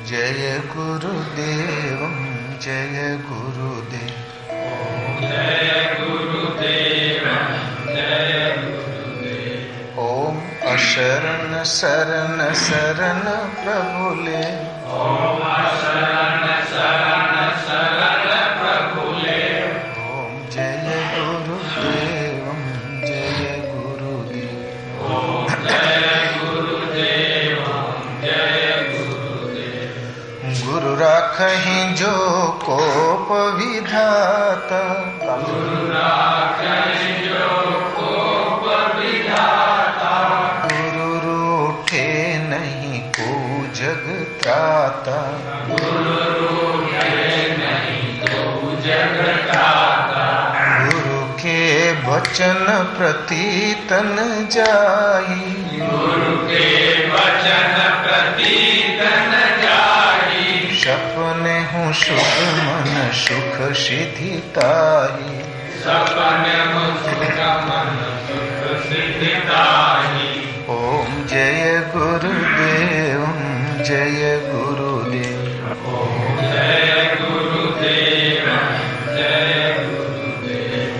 जय गुरुदेव जय गुरुदेव। जय गुरुदेव जय गुरुदेव। ओम अशरण शरण शरण प्रभुले। ओम शरण शरण शरण प्रभुले। ओम जय गुरुदेव जय गुरुदेव। ओम जय गुरुदेव जय गुरुदेव। गुरु राखहि जो कोप विधाता। गुरु राखहि जो कोप विधाता। गुरु रूठे नहीं को जग त्राता। गुरु रूठे नहीं को जग त्राता। गुरु के वचन प्रति तन जाई। गुरु के वचन प्रति तन जाई। सपने हूँ सुख मन सुख सिद्धि ताही। सपने हूँ सुख मन सुख सिद्धि ताही। ओम जय गुरुदेव जय गुरुदेव। ओम जय गुरुदेव जय गुरुदेव।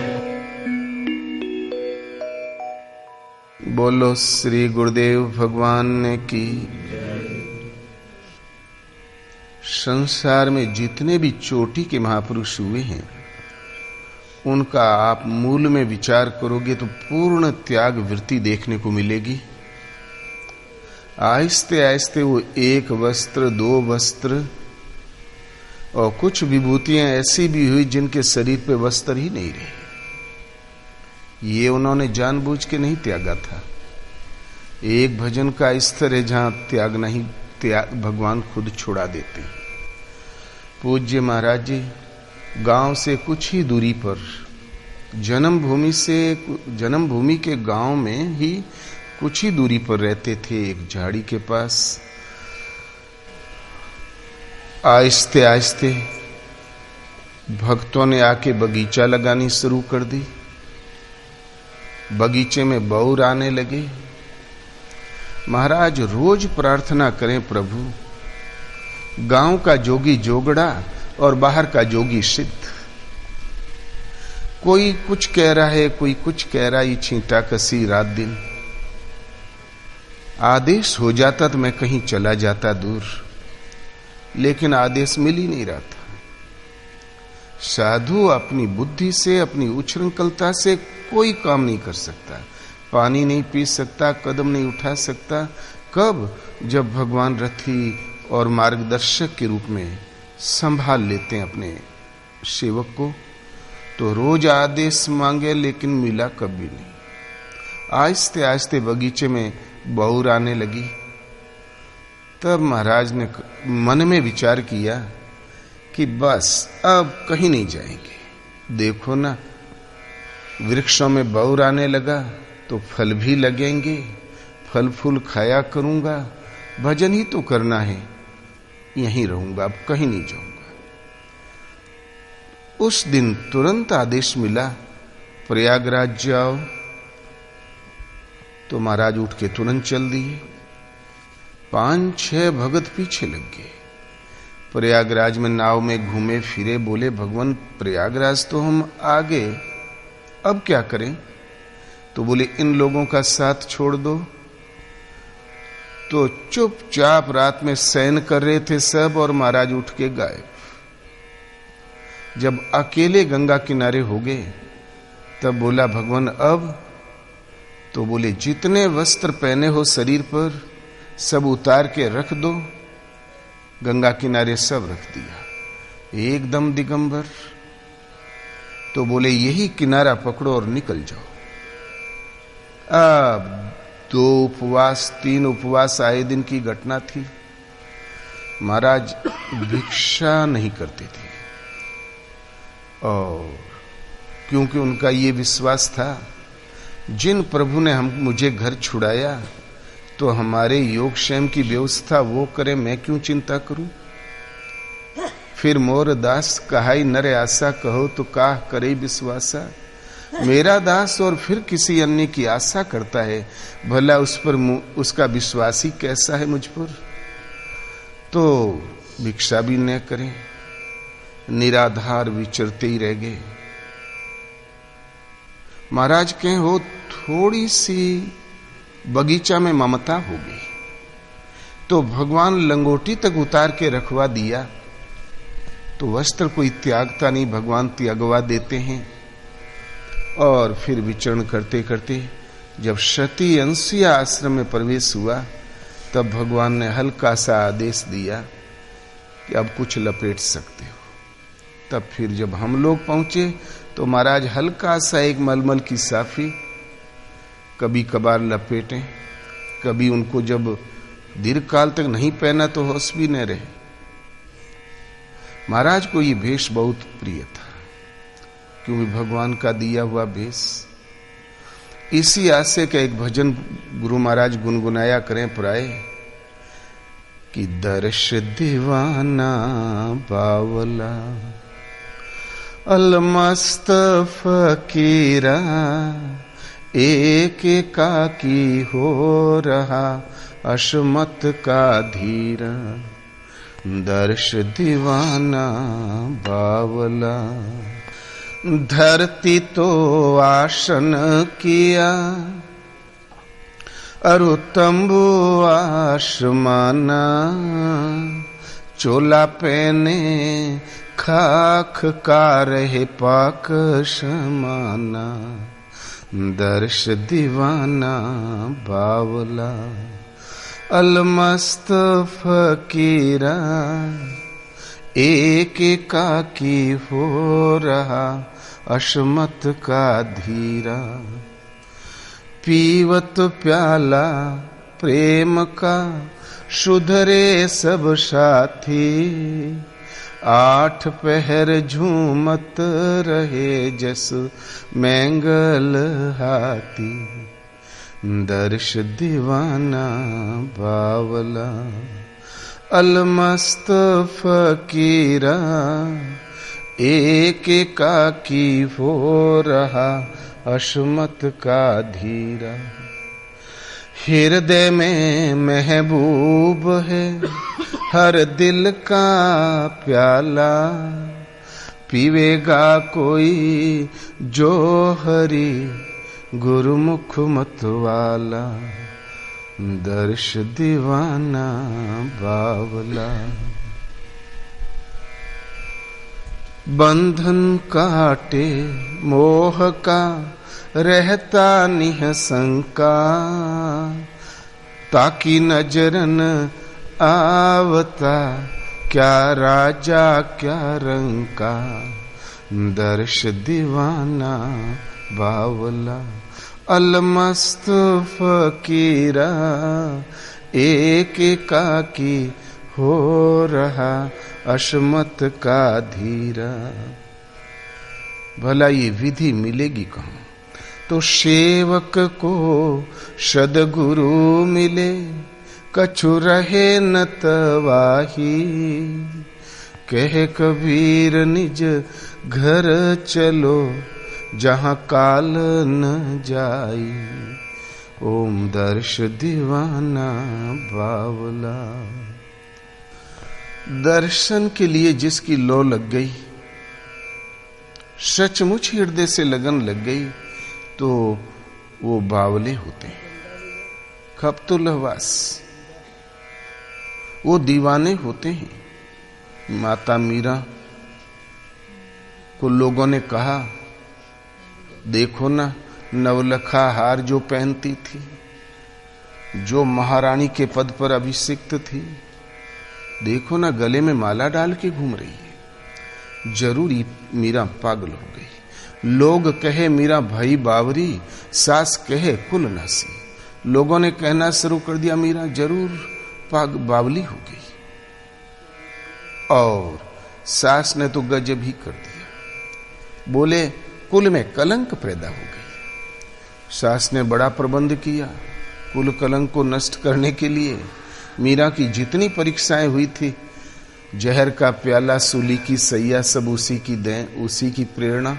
बोलो श्री गुरुदेव भगवान की। संसार में जितने भी चोटी के महापुरुष हुए हैं उनका आप मूल में विचार करोगे तो पूर्ण त्याग वृत्ति देखने को मिलेगी। आहिस्ते आहिस्ते वो एक वस्त्र दो वस्त्र और कुछ विभूतियां ऐसी भी हुई जिनके शरीर पे वस्त्र ही नहीं रहे। ये उन्होंने जानबूझ के नहीं त्यागा था। एक भजन का स्तर है जहां त्याग नहीं, त्याग भगवान खुद छुड़ा देते हैं। पूज्य महाराज जी गांव से कुछ ही दूरी पर जन्मभूमि के गांव में ही कुछ ही दूरी पर रहते थे, एक झाड़ी के पास। आहिस्ते आहिस्ते भक्तों ने आके बगीचा लगानी शुरू कर दी। बगीचे में बौर आने लगे। महाराज रोज प्रार्थना करें, प्रभु गांव का जोगी जोगड़ा और बाहर का जोगी सिद्ध। कोई कुछ कह रहा है, कोई कुछ कह रहा है, छींटा कसी रात दिन। आदेश हो जाता तो मैं कहीं चला जाता दूर, लेकिन आदेश मिल ही नहीं रहा था। साधु अपनी बुद्धि से, अपनी उच्छृंखलता से कोई काम नहीं कर सकता, पानी नहीं पी सकता, कदम नहीं उठा सकता। कब? जब भगवान रथी और मार्गदर्शक के रूप में संभाल लेते हैं अपने सेवक को। तो रोज आदेश मांगे लेकिन मिला कभी नहीं। आहिस्ते आहिस्ते बगीचे में बौर आने लगी। तब महाराज ने मन में विचार किया कि बस अब कहीं नहीं जाएंगे। देखो ना, वृक्षों में बौर आने लगा तो फल भी लगेंगे, फल फूल खाया करूंगा, भजन ही तो करना है, यहीं रहूंगा, अब कहीं नहीं जाऊंगा। उस दिन तुरंत आदेश मिला, प्रयागराज जाओ। तो महाराज उठ के तुरंत चल दिए। 5-6 भगत पीछे लग गए। प्रयागराज में नाव में घूमे फिरे, बोले भगवान प्रयागराज तो हम आ गए, अब क्या करें? तो बोले इन लोगों का साथ छोड़ दो। तो चुपचाप रात में शयन कर रहे थे सब और महाराज उठ के गायब। जब अकेले गंगा किनारे हो गए तब बोला भगवान अब? तो बोले जितने वस्त्र पहने हो शरीर पर सब उतार के रख दो। गंगा किनारे सब रख दिया, एकदम दिगंबर। तो बोले यही किनारा पकड़ो और निकल जाओ। अब 2 उपवास 3 उपवास आए दिन की घटना थी। महाराज भिक्षा नहीं करते थे और क्योंकि उनका ये विश्वास था जिन प्रभु ने मुझे घर छुड़ाया तो हमारे योगक्षेम की व्यवस्था वो करे, मैं क्यों चिंता करूं। फिर मोर दास कहाई नर आशा, कहो तो काह करे विश्वासा। मेरा दास और फिर किसी अन्य की आशा करता है, भला उस पर उसका विश्वास ही कैसा है मुझ पर। तो भिक्षा भी न करें, निराधार विचरते ही रह गए। महाराज कहें हो थोड़ी सी बगीचा में ममता हो गई तो भगवान लंगोटी तक उतार के रखवा दिया, तो वस्त्र कोई त्यागता नहीं, भगवान त्यागवा देते हैं। और फिर विचरण करते करते जब शती अंशिया आश्रम में प्रवेश हुआ तब भगवान ने हल्का सा आदेश दिया कि अब कुछ लपेट सकते हो। तब फिर जब हम लोग पहुंचे तो महाराज हल्का सा एक मलमल की साफी कभी कभार लपेटें, कभी उनको जब दीर्घ काल तक नहीं पहना तो होश भी न रहे। महाराज को ये भेष बहुत प्रिय था, क्योंकि भगवान का दिया हुआ भेष। इसी आशय का एक भजन गुरु महाराज गुनगुनाया करें प्राय कि दर्श दीवाना बावला अलमस्त फकीरा एक एकाकी हो रहा अशमत का धीरा। दर्श दीवाना बावला धरती तो आसन किया अरु तंबू आसमाना चोला पहने खाक का रहे पाक समाना। दर्श दीवाना बावला अलमस्त फकीरा एक एकाकी हो रहा अशमत का धीरा। पीवत प्याला प्रेम का सुधरे सब साथी आठ पहर झूमत रहे जस मैंगल हाथी। दर्श दीवाना बावला अलमस्त फकीरा एक एकाकी हो रहा अशमत का धीरा। हृदय में महबूब है हर दिल का प्याला पीवेगा कोई जो हरि गुरुमुख मत वाला। दर्श दीवाना बावला बंधन काटे मोह का रहता निहशंका ताकि नजरन आवता क्या राजा क्या रंका। दर्श दीवाना बावला अलमस्त फकीरा एक एकाकी हो रहा अशमत का धीरा। भला ये विधि मिलेगी कहाँ? तो सेवक को सद्गुरु मिले कछु रहे न तवाही कहे कबीर निज घर चलो जहाँ काल न जाई। ओम दर्श दीवाना बावला। दर्शन के लिए जिसकी लो लग गई, सचमुच हृदय से लगन लग गई, तो वो बावले होते हैं, खप्तुलहवास, वो दीवाने होते हैं। माता मीरा को लोगों ने कहा देखो ना नवलखा हार जो पहनती थी, जो महारानी के पद पर अभिषिक्त थी, देखो ना गले में माला डाल के घूम रही है। जरूर मीरा पागल हो गई। लोग कहे मीरा भाई बावरी, सास कहे कुल नासी। लोगों ने कहना शुरू कर दिया मीरा जरूर बावली हो गई। और सास ने तो गजब ही कर दिया, बोले कुल में कलंक पैदा हो गई। सास ने बड़ा प्रबंध किया कुल कलंक को नष्ट करने के लिए। मीरा की जितनी परीक्षाएं हुई थी, जहर का प्याला, सूली की सैया, सब उसी की दें, उसी की प्रेरणा।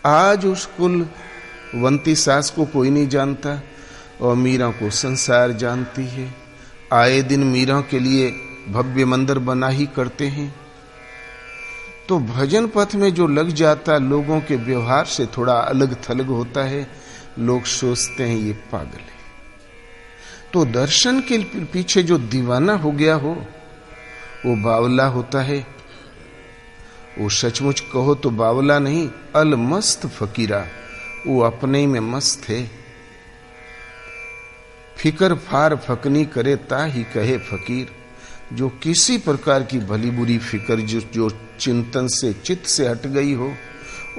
आज उस कुलवंती सास को कोई नहीं जानता और मीरा को संसार जानती है। आए दिन मीरा के लिए भव्य मंदिर बना ही करते हैं। तो भजन पथ में जो लग जाता, लोगों के व्यवहार से थोड़ा अलग थलग होता है, लोग सोचते हैं ये पागल है। तो दर्शन के पीछे जो दीवाना हो गया हो वो बावला होता है। वो सचमुच कहो तो बावला नहीं, अलमस्त फकीरा, वो अपने ही में मस्त है। फिकर फार फकनी करे ता ही कहे फकीर। जो किसी प्रकार की भली बुरी फिक्र जो चिंतन से चित्त से हट गई हो,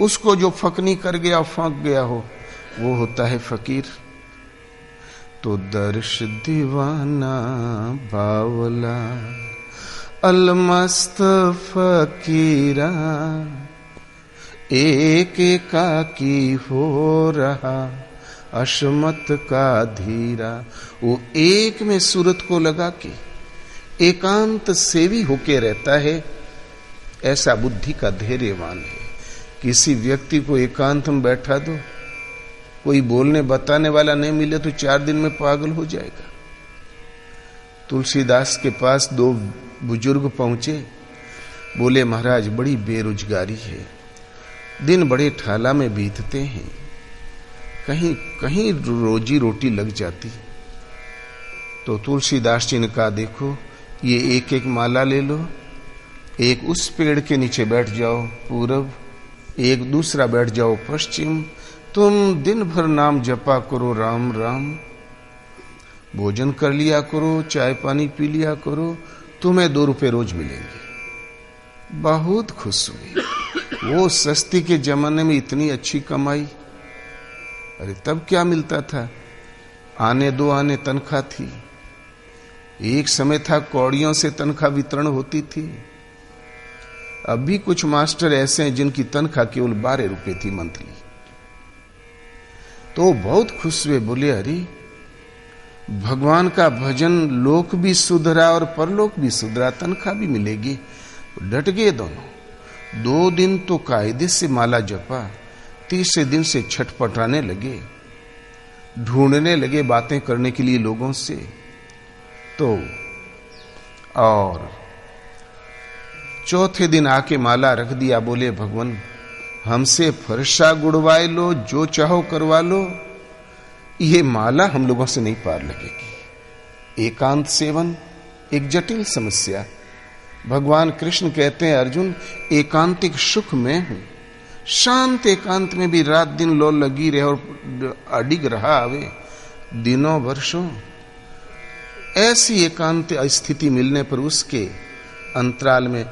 उसको जो फकनी कर गया, फांक गया हो, वो होता है फकीर। तो दर्श दीवाना बावला अलमस्त फकीरा, एक एकाकी हो रहा अशमत का धीरा। वो एक में सूरत को लगा के एकांत सेवी होके रहता है, ऐसा बुद्धि का धैर्यवान है। किसी व्यक्ति को एकांत में बैठा दो, कोई बोलने बताने वाला नहीं मिले तो 4 दिन में पागल हो जाएगा। तुलसीदास के पास 2 बुजुर्ग पहुंचे, बोले महाराज बड़ी बेरोजगारी है, दिन बड़े ठाला में बीतते हैं, कहीं कहीं रोजी रोटी लग जाती। तो तुलसीदास जी ने कहा देखो ये एक एक माला ले लो, एक उस पेड़ के नीचे बैठ जाओ पूरब, एक दूसरा बैठ जाओ पश्चिम, तुम दिन भर नाम जपा करो राम राम, भोजन कर लिया करो, चाय पानी पी लिया करो, तुम्हें 2 रुपए रोज मिलेंगे। बहुत खुश हुई। वो सस्ती के जमाने में इतनी अच्छी कमाई, अरे तब क्या मिलता था, आने 2 आने तनख्वाह थी। एक समय था कौड़ियों से तनख्वाह वितरण होती थी। अब भी कुछ मास्टर ऐसे हैं जिनकी तनख्वाह केवल 12 रुपए थी मंथली। तो बहुत खुश हुए, बोले अरे भगवान का भजन, लोक भी सुधरा और परलोक भी सुधरा, तनख्वाह भी मिलेगी। डट गए दोनों। 2 दिन तो कायदे से माला जपा, तीसरे दिन से छटपटाने लगे, ढूंढने लगे बातें करने के लिए लोगों से। तो और चौथे दिन आके माला रख दिया, बोले भगवान हमसे फरसा गुड़वाए लो, जो चाहो करवा लो, ये माला हम लोगों से नहीं पार लगेगी। एकांत सेवन एक जटिल समस्या। भगवान कृष्ण कहते हैं अर्जुन एकांतिक सुख में हूं, शांत एकांत में भी रात दिन लो लगी रहे और अडिग रहा आवे दिनों वर्षों। ऐसी एकांत स्थिति मिलने पर उसके अंतराल में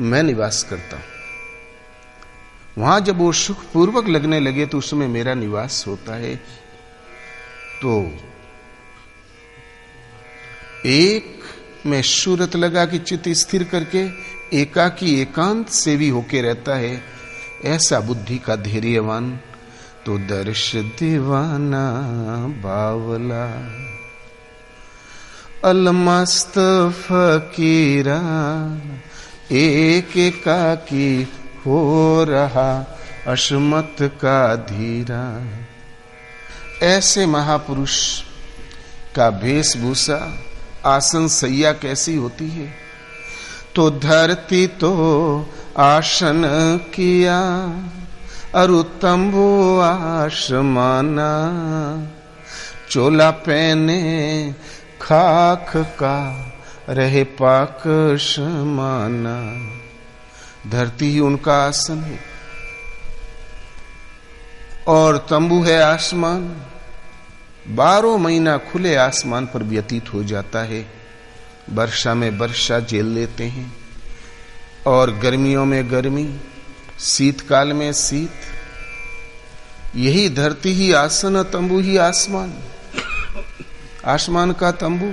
मैं निवास करता हूं। वहां जब वो सुख पूर्वक लगने लगे तो उसमें मेरा निवास होता है। तो एक में सूरत लगा कि चित्त स्थिर करके एकाकी एकांत सेवी होके रहता है, ऐसा बुद्धि का धैर्यवान। तो दर्श दीवाना बावला अलमस्त फकीरा, एक एकाकी हो रहा अशमत का धीरा। ऐसे महापुरुष का वेशभूषा, आसन सैया कैसी होती है। तो धरती तो आसन किया, अरु तंबू आसमाना, चोला पहने खाक का रहे पाक समाना। धरती ही उनका आसन है और तंबू है आसमान। 12 महीना खुले आसमान पर व्यतीत हो जाता है। वर्षा में वर्षा झेल लेते हैं और गर्मियों में गर्मी, शीतकाल में शीत। यही धरती ही आसन, तंबू ही आसमान। आसमान का तंबू।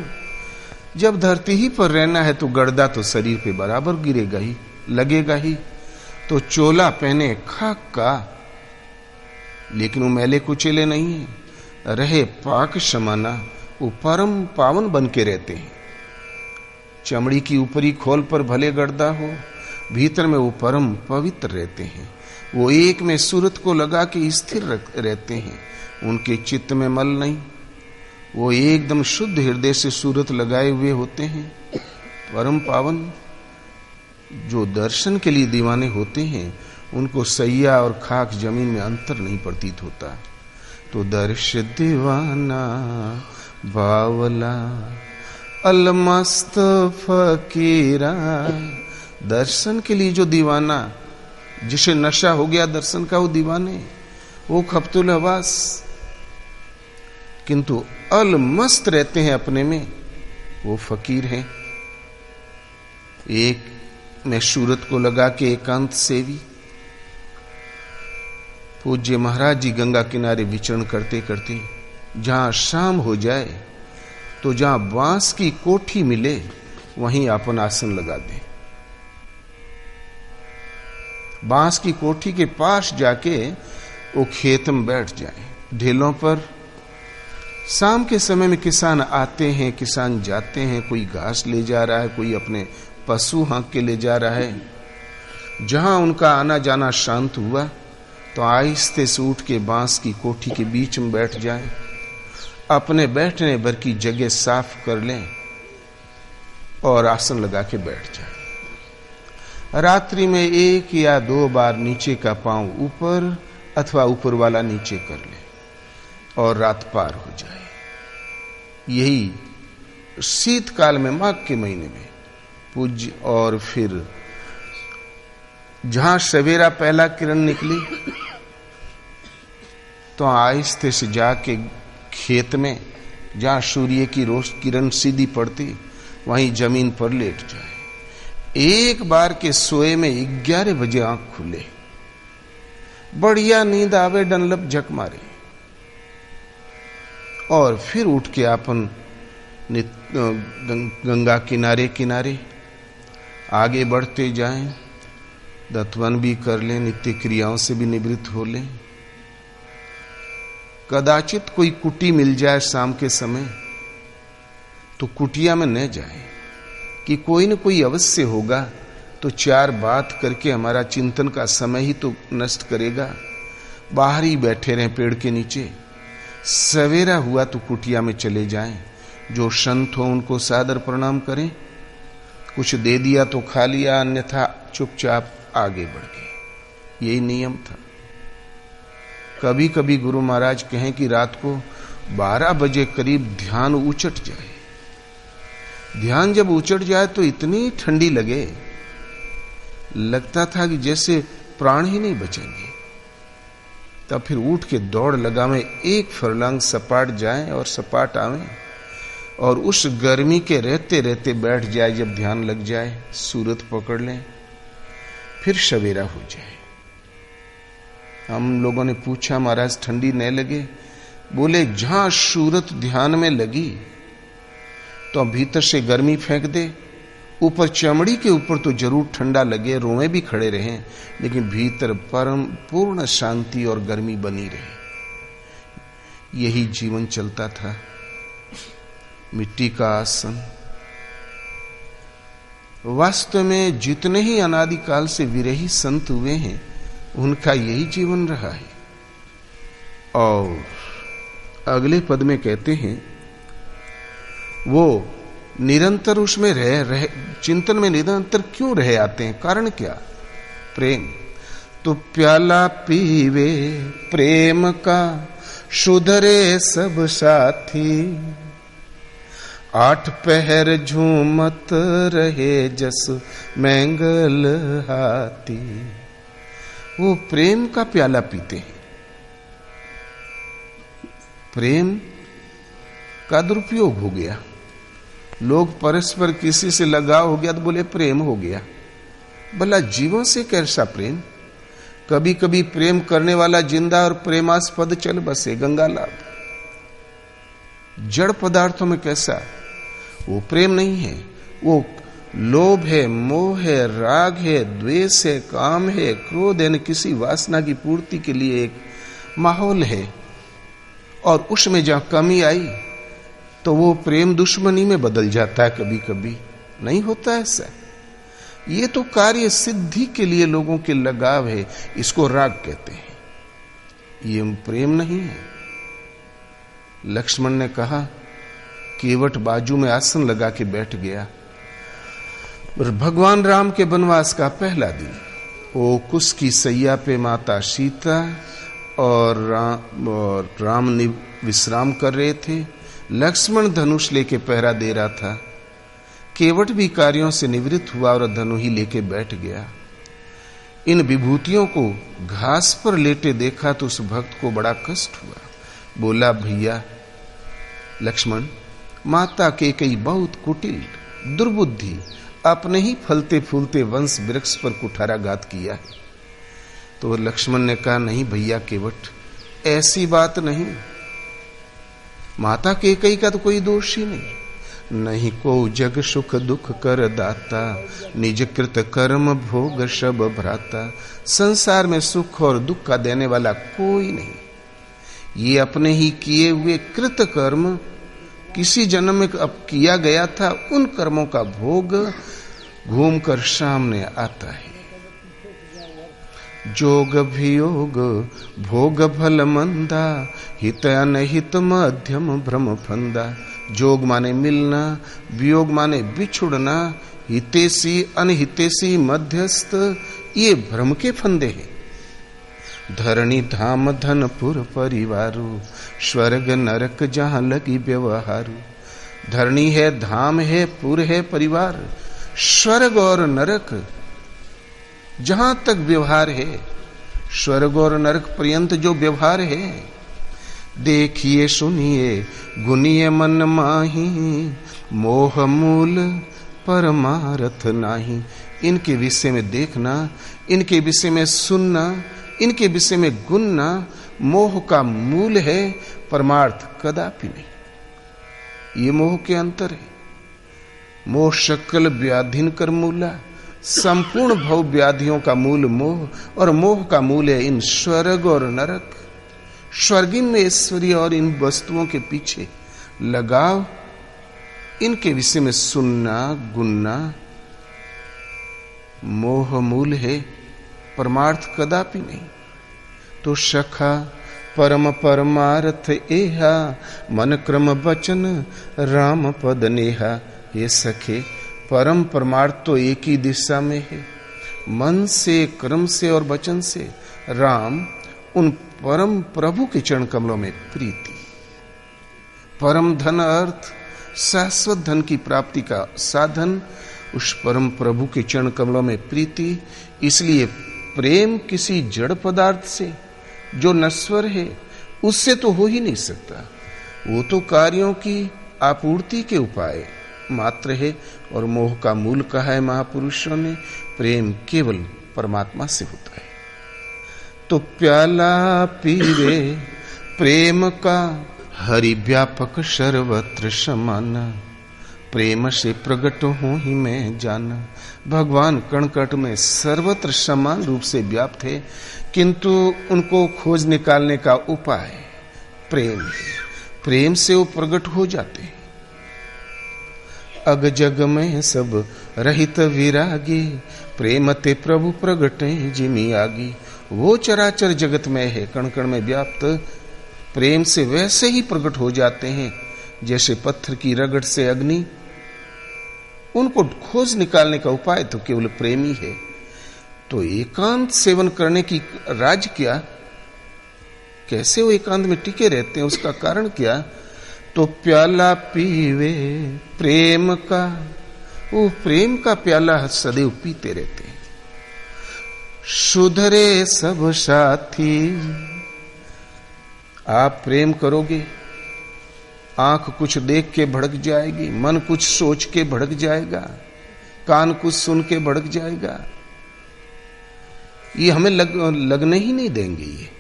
जब धरती ही पर रहना है तो गर्दा तो शरीर पे बराबर गिरेगा ही, लगेगा ही। तो चोला पहने खाक का, लेकिन वो मैले कुचेले नहीं है, रहे पाक समाना, वो परम पावन बन के रहते हैं। चमड़ी की ऊपरी खोल पर भले गर्दा हो, भीतर में वो परम पवित्र रहते हैं। वो एक में सूरत को लगा के स्थिर रहते हैं, उनके चित्त में मल नहीं। वो एकदम शुद्ध हृदय से सूरत लगाए हुए होते हैं। परम पावन जो दर्शन के लिए दीवाने होते हैं उनको सैया और खाक जमीन में अंतर नहीं प्रतीत होता। तो दर्श दीवाना बावला अलमस्त फकीरा, दर्शन के लिए जो दीवाना, जिसे नशा हो गया दर्शन का, वो दीवाने, वो खप्तुल हवास, किंतु अलमस्त रहते हैं अपने में, वो फकीर हैं। एक में सूरत को लगा के एकांत सेवी। पूज्य महाराज जी गंगा किनारे विचरण करते करते जहां शाम हो जाए तो जहां बांस की कोठी मिले वहीं अपन आसन लगा दें। बांस की कोठी के पास जाके वो खेत में बैठ जाए, ढेलों पर। शाम के समय में किसान आते हैं, किसान जाते हैं, कोई घास ले जा रहा है, कोई अपने पशु हाँक के ले जा रहा है। जहां उनका आना जाना शांत हुआ तो आहिस्ते से उठ के बांस की कोठी के बीच में बैठ जाए, अपने बैठने भर की जगह साफ कर लें और आसन लगा के बैठ जाए। रात्रि में 1 या 2 बार नीचे का पांव ऊपर अथवा ऊपर वाला नीचे कर ले और रात पार हो जाए। यही शीतकाल में माघ के महीने में पूज्य, और फिर जहां सवेरा पहला किरण निकली तो आहिस्ते से जाके खेत में जहां सूर्य की रोशनी किरण सीधी पड़ती वहीं जमीन पर लेट जाए। एक बार के सोए में 11 बजे आंख खुले, बढ़िया नींद आवे, डनलप झक मारे और फिर उठ के अपन गंगा किनारे किनारे आगे बढ़ते जाएं, दत्वन भी कर लें, नित्य क्रियाओं से भी निवृत्त हो लें। कदाचित कोई कुटी मिल जाए शाम के समय तो कुटिया में न जाए कि कोई न कोई अवश्य होगा तो 4 बात करके हमारा चिंतन का समय ही तो नष्ट करेगा। बाहर ही बैठे रहें पेड़ के नीचे। सवेरा हुआ तो कुटिया में चले जाएं, जो संत हो उनको सादर प्रणाम करें, कुछ दे दिया तो खा लिया, अन्यथा चुपचाप आगे बढ़ गए। यही नियम था। कभी कभी गुरु महाराज कहें कि रात को 12 बजे करीब ध्यान उचट जाए। ध्यान जब उचट जाए तो इतनी ठंडी लगे, लगता था कि जैसे प्राण ही नहीं बचेंगे। तब फिर उठ के दौड़ लगावे, 1 फरलांग सपाट जाए और सपाट आवे और उस गर्मी के रहते रहते बैठ जाए। जब ध्यान लग जाए, सूरत पकड़ लें, फिर सवेरा हो जाए। हम लोगों ने पूछा, महाराज ठंडी न लगे? बोले जहां सूरत ध्यान में लगी तो भीतर से गर्मी फेंक दे, ऊपर चमड़ी के ऊपर तो जरूर ठंडा लगे, रोए भी खड़े रहें, लेकिन भीतर परम पूर्ण शांति और गर्मी बनी रहे। यही जीवन चलता था। मिट्टी का आसन। वास्तव में जितने ही अनादिकाल से विरही संत हुए हैं उनका यही जीवन रहा है। और अगले पद में कहते हैं वो निरंतर उसमें रह चिंतन में निरंतर क्यों रह आते हैं? कारण क्या? प्रेम। तो प्याला पीवे प्रेम का, सुधरे सब साथी, 8 पहर झूमत रहे जस मैंगल हाथी। वो प्रेम का प्याला पीते हैं। प्रेम का दुरुपयोग हो गया। लोग परस्पर किसी से लगाव हो गया तो बोले प्रेम हो गया। भला जीवों से कैसा प्रेम? कभी कभी प्रेम करने वाला जिंदा और प्रेमास्पद चल बसे, गंगा लाभ। जड़ पदार्थों में कैसा? वो प्रेम नहीं है, वो लोभ है, मोह है, राग है, द्वेष है, काम है, क्रोध है, किसी वासना की पूर्ति के लिए एक माहौल है। और उसमें जहां कमी आई तो वो प्रेम दुश्मनी में बदल जाता है। कभी कभी नहीं होता ऐसा। ये तो कार्य सिद्धि के लिए लोगों के लगाव है, इसको राग कहते हैं, ये प्रेम नहीं है। लक्ष्मण ने कहा, केवट बाजू में आसन लगा के बैठ गया भगवान राम के वनवास का पहला दिन, वो कुश की सैया पे माता सीता और राम विश्राम कर रहे थे। लक्ष्मण धनुष लेके पहरा दे रहा था। केवट भी कार्यों से निवृत्त हुआ और धनु ही लेके बैठ गया। इन विभूतियों को घास पर लेटे देखा तो उस भक्त को बड़ा कष्ट हुआ। बोला, भैया लक्ष्मण, माता केकई बहुत कुटिल दुर्बुद्धि, अपने ही फलते फूलते वंश वृक्ष पर कुठाराघात किया है। तो लक्ष्मण ने कहा, नहीं भैया केवट, ऐसी बात नहीं। माता केकई का तो कोई दोष ही नहीं को जग सुख दुख कर दाता, निज कृत कर्म भोग सब भ्राता। संसार में सुख और दुख का देने वाला कोई नहीं। ये अपने ही किए हुए कृत कर्म किसी जन्म में अब किया गया था, उन कर्मों का भोग घूमकर सामने आता है। जोग वियोग भोग भल मंदा, हित अनहित मध्यम भ्रम फंदा। जोग माने मिलना, वियोग माने बिछुड़ना, हितेशी अनहितेशी मध्यस्थ, ये भ्रम के फंदे हैं। धरणी धाम धनपुर परिवारू, स्वर्ग नरक जहां लगी व्यवहारू। धरणी है, धाम है, पुर है, परिवार, स्वर्ग और नरक जहां तक व्यवहार है, स्वर्ग और नरक पर्यंत जो व्यवहार है। देखिए सुनिए गुनिए मन माही, मोह मूल परमारथ नाही। इनके विषय में देखना, इनके विषय में सुनना, इनके विषय में गुनना मोह का मूल है, परमार्थ कदापि नहीं। ये मोह के अंतर है। मोह सकल व्याधिन कर मूला, संपूर्ण भव व्याधियों का मूल मोह, और मोह का मूल है इन स्वर्ग और नरक। स्वर्गिन में ऐश्वर्य और इन वस्तुओं के पीछे लगाव, इनके विषय में सुनना गुनना मोह मूल है, परमार्थ कदापि नहीं। तो सखा परम परमार्थ एहा, मन क्रम वचन राम पद नेहा। ये सखे, परम परमार्थ तो एक ही दिशा में है, मन से, क्रम से और वचन से। राम उन परम प्रभु के चरण कमलों में प्रीति। परम धन अर्थ शाश्वत धन की प्राप्ति का साधन, उस परम प्रभु के चरण कमलों में प्रीति। इसलिए प्रेम किसी जड़ पदार्थ से जो नश्वर है उससे तो हो ही नहीं सकता। वो तो कार्यों की आपूर्ति के उपाय मात्र है। और मोह का मूल कहा है महापुरुषों ने, प्रेम केवल परमात्मा से होता है। तो प्याला पीवे प्रेम का, हरि व्यापक सर्वत्र समान। प्रेम से प्रकट हूं ही मैं जाना। भगवान कणकट में सर्वत्र समान रूप से व्याप्त है, किंतु उनको खोज निकालने का उपाय प्रेम। प्रेम से वो प्रकट हो जाते हैं। अग जग में सब रहित विरागी, प्रेम ते प्रभु प्रगटे जिमी आगी। वो चराचर जगत में है, कण कण में व्याप्त, प्रेम से वैसे ही प्रकट हो जाते हैं जैसे पत्थर की रगड़ से अग्नि। उनको खोज निकालने का उपाय तो केवल प्रेम ही है। तो एकांत सेवन करने की राज क्या, कैसे वो एकांत में टिके रहते हैं, उसका कारण क्या? तो प्याला पीवे प्रेम का, वो प्रेम का प्याला सदैव पीते रहते हैं। सुधरे सब साथी, आप प्रेम करोगे, आंख कुछ देख के भड़क जाएगी, मन कुछ सोच के भड़क जाएगा, कान कुछ सुन के भड़क जाएगा। ये हमें लगने ही नहीं देंगे। ये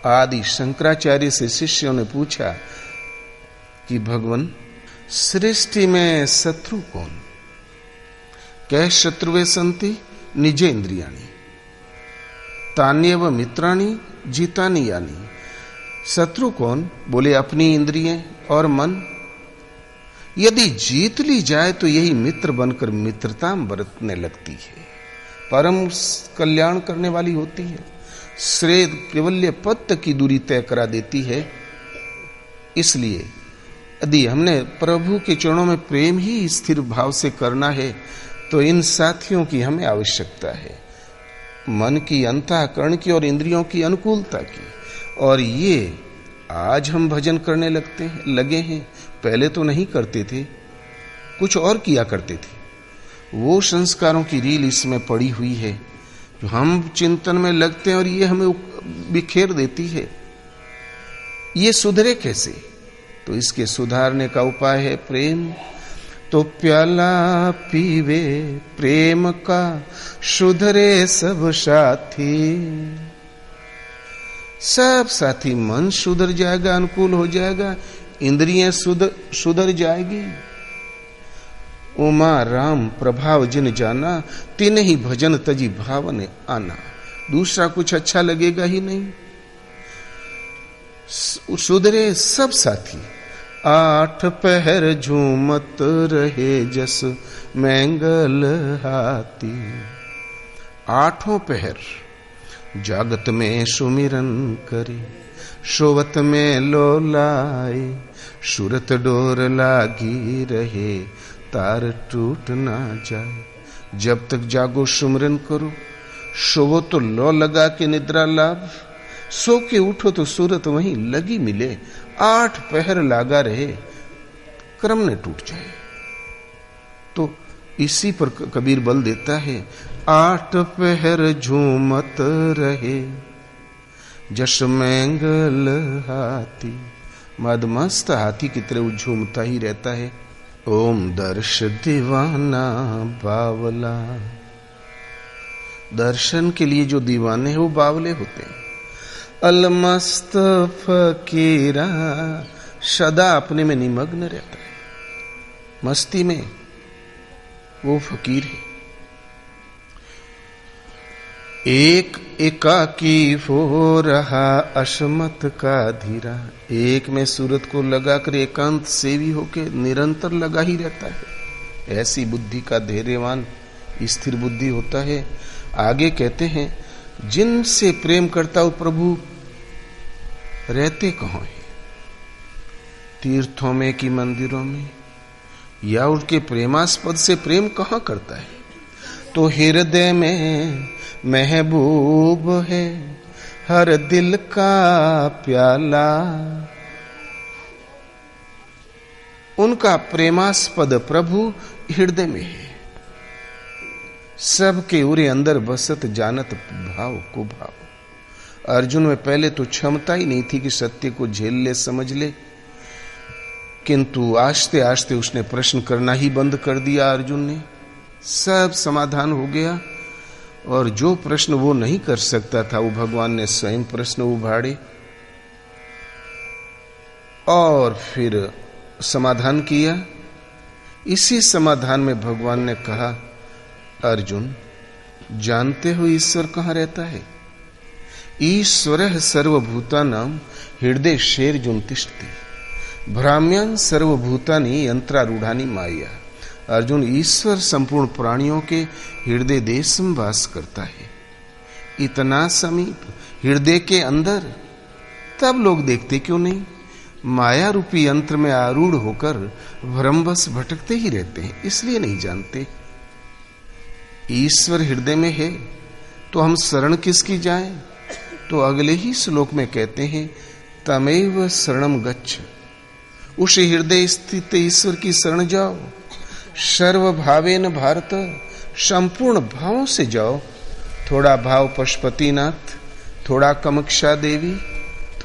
आदि शंकराचार्य से शिष्यों ने पूछा कि भगवान, सृष्टि में शत्रु कौन? कै शत्रुवे संति निजेन्द्रियाणि, तान्यव मित्राणि जीतानि यानी। शत्रु कौन? बोले अपनी इंद्रियां और मन। यदि जीत ली जाए तो यही मित्र बनकर मित्रता बरतने लगती है, परम कल्याण करने वाली होती है, श्रेय कैवल्य पद की दूरी तय करा देती है। इसलिए यदि हमने प्रभु के चरणों में प्रेम ही स्थिर भाव से करना है तो इन साथियों की हमें आवश्यकता है, मन की, अंतःकरण की और इंद्रियों की अनुकूलता की। और ये आज हम भजन करने लगे हैं, पहले तो नहीं करते थे, कुछ और किया करते थे। वो संस्कारों की रील इसमें पड़ी हुई है जो हम चिंतन में लगते हैं और ये हमें बिखेर देती है। ये सुधरे कैसे? तो इसके सुधारने का उपाय है प्रेम। तो प्याला पीवे प्रेम का, सुधरे सब साथी। सब साथी, मन सुधर जाएगा, अनुकूल हो जाएगा, इंद्रियां सुधर जाएगी। उमा राम प्रभाव जिन जाना, तिन ही भजन तजी भावन आना। दूसरा कुछ अच्छा लगेगा ही नहीं। सुधरे सब साथी। 8 पहर झूमत रहे जस मैंगल हाथी। 8 पहर जागत में सुमिरन करे, सोवत में लोलाए। सूरत डोर लागी रहे, तार टूट ना जाए। जब तक जागो सुमिरन करो, सोवो तो लो लगा के निद्रा लाभ, सो के उठो तो सूरत वहीं लगी मिले। 8 पहर लागा रहे, क्रम न टूट जाए। तो इसी पर कबीर बल देता है, 8 पहर झूमत रहे जस मैंगल हाथी। मदमस्त हाथी की तरह झूमता ही रहता है। ओम दर्श दीवाना बावला। दर्शन के लिए जो दीवाने हैं वो बावले होते हैं। अलमस्त फकीरा, सदा अपने में निमग्न रहता है, मस्ती में, वो फकीर है। एक एकाकी हो रहा असमत का धीरा। एक में सूरत को लगाकर एकांत सेवी होके निरंतर लगा ही रहता है। ऐसी बुद्धि का धैर्यवान स्थिर बुद्धि होता है। आगे कहते हैं, जिनसे प्रेम करता हो प्रभु रहते कहाँ है? तीर्थों में कि मंदिरों में? या उनके प्रेमास्पद से प्रेम कहाँ करता है? तो हृदय में महबूब है हर दिल का प्याला। उनका प्रेमास्पद प्रभु हृदय में है। सबके उरे अंदर बसत जानत भाव को भाव। अर्जुन में पहले तो क्षमता ही नहीं थी कि सत्य को झेल ले, समझ ले, किंतु आस्ते आस्ते उसने प्रश्न करना ही बंद कर दिया। अर्जुन ने सब समाधान हो गया और जो प्रश्न वो नहीं कर सकता था वो भगवान ने स्वयं प्रश्न उभाड़े और फिर समाधान किया। इसी समाधान में भगवान ने कहा, अर्जुन जानते हो ईश्वर कहाँ रहता है? ईश्वरः सर्वभूतानां हृदय शेर्जुन तिष्ठति भ्राम्यान् सर्वभूतानि यंत्रारूढ़ानि माया। अर्जुन, ईश्वर संपूर्ण प्राणियों के हृदय देश में वास करता है, इतना समीप हृदय के अंदर। तब लोग देखते क्यों नहीं? माया रूपी यंत्र में आरूढ़ होकर भ्रमवश भटकते ही रहते हैं, इसलिए नहीं जानते। ईश्वर हृदय में है तो हम शरण किसकी जाएं? तो अगले ही श्लोक में कहते हैं, तमेव शरणम गच्छ। उस हृदय स्थित ईश्वर की शरण जाओ। सर्व भावेन भारत, संपूर्ण भावों से जाओ। थोड़ा भाव पशुपतिनाथ, थोड़ा कामाक्षा देवी,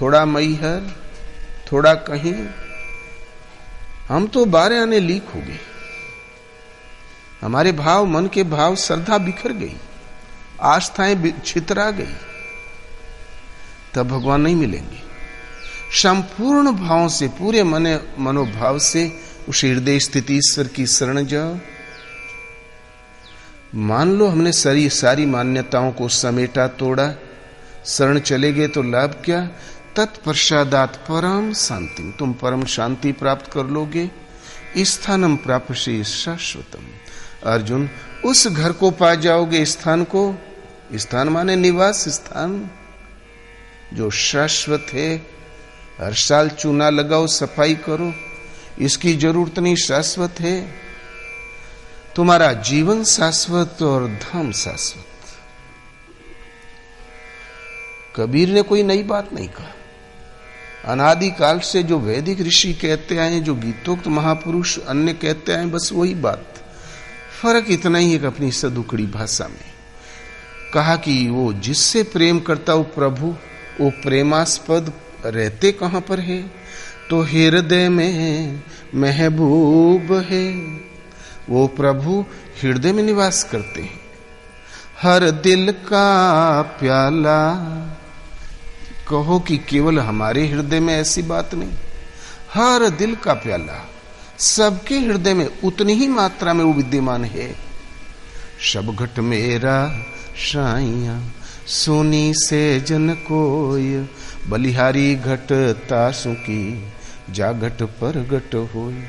थोड़ा मैहर, थोड़ा कहीं। हम तो 12 आने लीक हो गए। हमारे भाव, मन के भाव, श्रद्धा बिखर गई, आस्थाएं छितरा गई। तब भगवान नहीं मिलेंगे। संपूर्ण भावों से, पूरे मनोभाव से उस हृदय स्थित ईश्वर की शरण जाओ। मान लो हमने सारी मान्यताओं को समेटा, तोड़ा, शरण चले गए तो लाभ क्या? तत्पश्चादात परम शांति, तुम परम शांति प्राप्त कर लोगे। स्थानम प्राप्यसे शाश्वतम। अर्जुन, उस घर को पा जाओगे, स्थान को। स्थान माने निवास स्थान, जो शाश्वत है। हर साल चूना लगाओ, सफाई करो, इसकी जरूरत नहीं, शाश्वत है। तुम्हारा जीवन शाश्वत और धाम शाश्वत। कबीर ने कोई नई बात नहीं कहा। अनादिकाल से जो वैदिक ऋषि कहते आए, जो गीतोक्त महापुरुष अन्य कहते आए, बस वही बात। फर्क इतना ही है कि अपनी सदुकड़ी भाषा में कहा कि वो जिससे प्रेम करता वो प्रभु, वो प्रेमास्पद रहते कहां पर है? तो हृदय में महबूब है। वो प्रभु हृदय में निवास करते हैं। हर दिल का प्याला, कहो कि केवल हमारे हृदय में, ऐसी बात नहीं। हर दिल का प्याला, सबके हृदय में उतनी ही मात्रा में वो विद्यमान है। शब घट मेरा साइया, सोनी से जन कोय, बलिहारी घट तासु की, जा घट पर घट होय।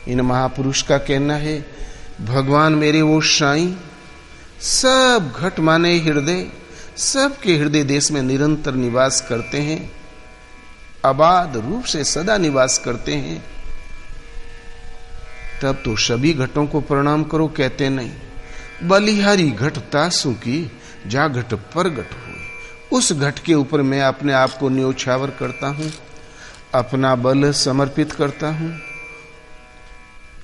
इन महापुरुष का कहना है, भगवान मेरे वो साईं, सब घट माने हृदय, सबके हृदय देश में निरंतर निवास करते हैं, अबाध रूप से सदा निवास करते हैं। तब तो सभी घटों को प्रणाम करो कहते नहीं। बलिहारी घट तासु की, जा घट पर घट हो। उस घट के ऊपर मैं अपने आप को न्योछावर करता हूं, अपना बल समर्पित करता हूं,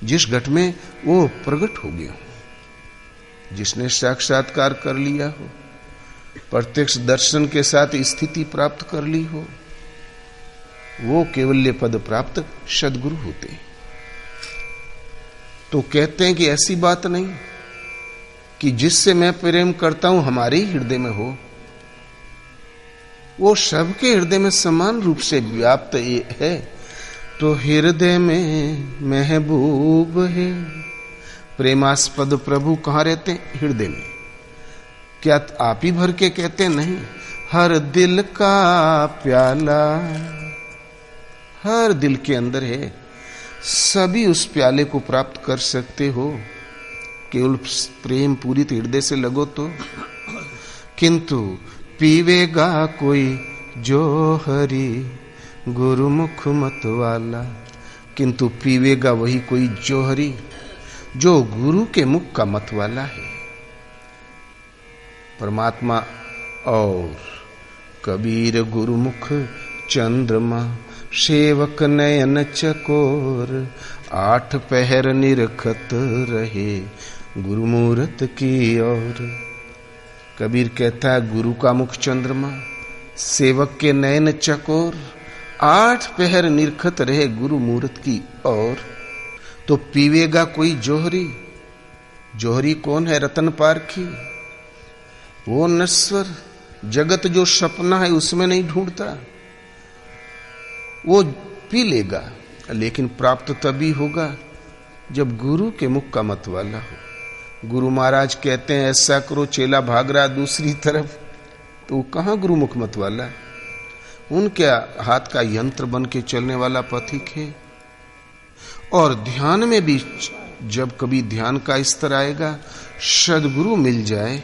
जिस घट में वो प्रकट हो गया हो, जिसने साक्षात्कार कर लिया हो, प्रत्यक्ष दर्शन के साथ स्थिति प्राप्त कर ली हो, वो केवल्य पद प्राप्त सद्गुरु होते हैं। तो कहते हैं कि ऐसी बात नहीं कि जिससे मैं प्रेम करता हूं हमारे ही हृदय में हो, वो सबके हृदय में समान रूप से व्याप्त है। तो हृदय में महबूब है। प्रेमास्पद प्रभु कहाँ रहते हैं? हृदय में। क्या आप ही भर के कहते? नहीं। हर दिल का प्याला हर दिल के अंदर है। सभी उस प्याले को प्राप्त कर सकते हो, केवल प्रेम पूरी हृदय से लगो तो। किंतु पीवेगा कोई जो हरि गुरुमुख मत वाला, किंतु पीवेगा वही कोई जो हरि, जो गुरु के मुख का मत वाला है। परमात्मा और कबीर गुरुमुख चंद्रमा, सेवक नयन चकोर, 8 पहर निरखत रहे गुरुमूरत की ओर। कबीर कहता है गुरु का मुख चंद्रमा, सेवक के नयन चकोर, 8 पहर निरखत रहे गुरु मूरत की ओर। तो पीवेगा कोई जोहरी। जोहरी कौन है? रतन पारखी। वो नश्वर जगत जो सपना है उसमें नहीं ढूंढता, वो पी लेगा, लेकिन प्राप्त तभी होगा जब गुरु के मुख का मत वाला हो। गुरु महाराज कहते हैं ऐसा करो, चेला भाग रहा दूसरी तरफ, तो कहां गुरु मुख मत वाला? उनके हाथ का यंत्र बन के चलने वाला पथिक है। और ध्यान में भी जब कभी ध्यान का स्तर आएगा, सद्गुरु मिल जाए,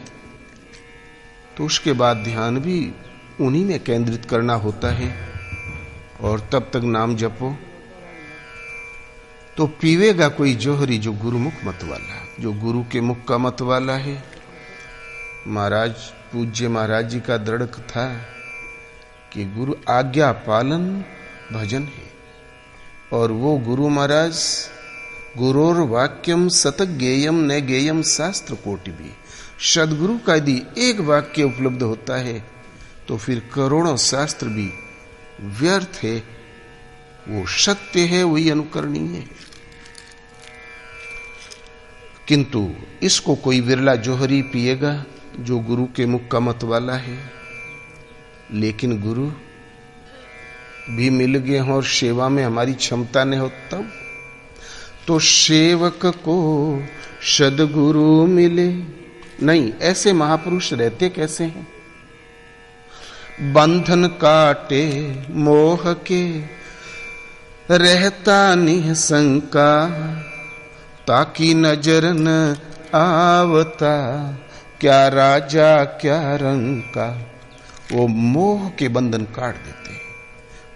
तो उसके बाद ध्यान भी उन्हीं में केंद्रित करना होता है, और तब तक नाम जपो। तो पीवेगा कोई जोहरी जो गुरुमुख मत वाला, जो गुरु के मुख का मत वाला है। महाराज पूज्य महाराज जी का दृढ़ था कि गुरु आज्ञा पालन भजन है, और वो गुरु महाराज गुरोर वाक्यम सतत गेयम न गेयम शास्त्र कोटि भी। सदगुरु का यदि एक वाक्य उपलब्ध होता है तो फिर करोड़ों शास्त्र भी व्यर्थ है। वो सत्य है, वही अनुकरणीय है। किंतु इसको कोई विरला जोहरी पिएगा जो गुरु के मुख का मत वाला है। लेकिन गुरु भी मिल गए हों और सेवा में हमारी क्षमता नहीं हो, तब तो सेवक को सदगुरु मिले नहीं। ऐसे महापुरुष रहते कैसे हैं? बंधन काटे मोह के, रहता निःशंका, ताकि नजर न आवता, क्या राजा क्या रंग का। वो मोह के बंधन काट देते हैं,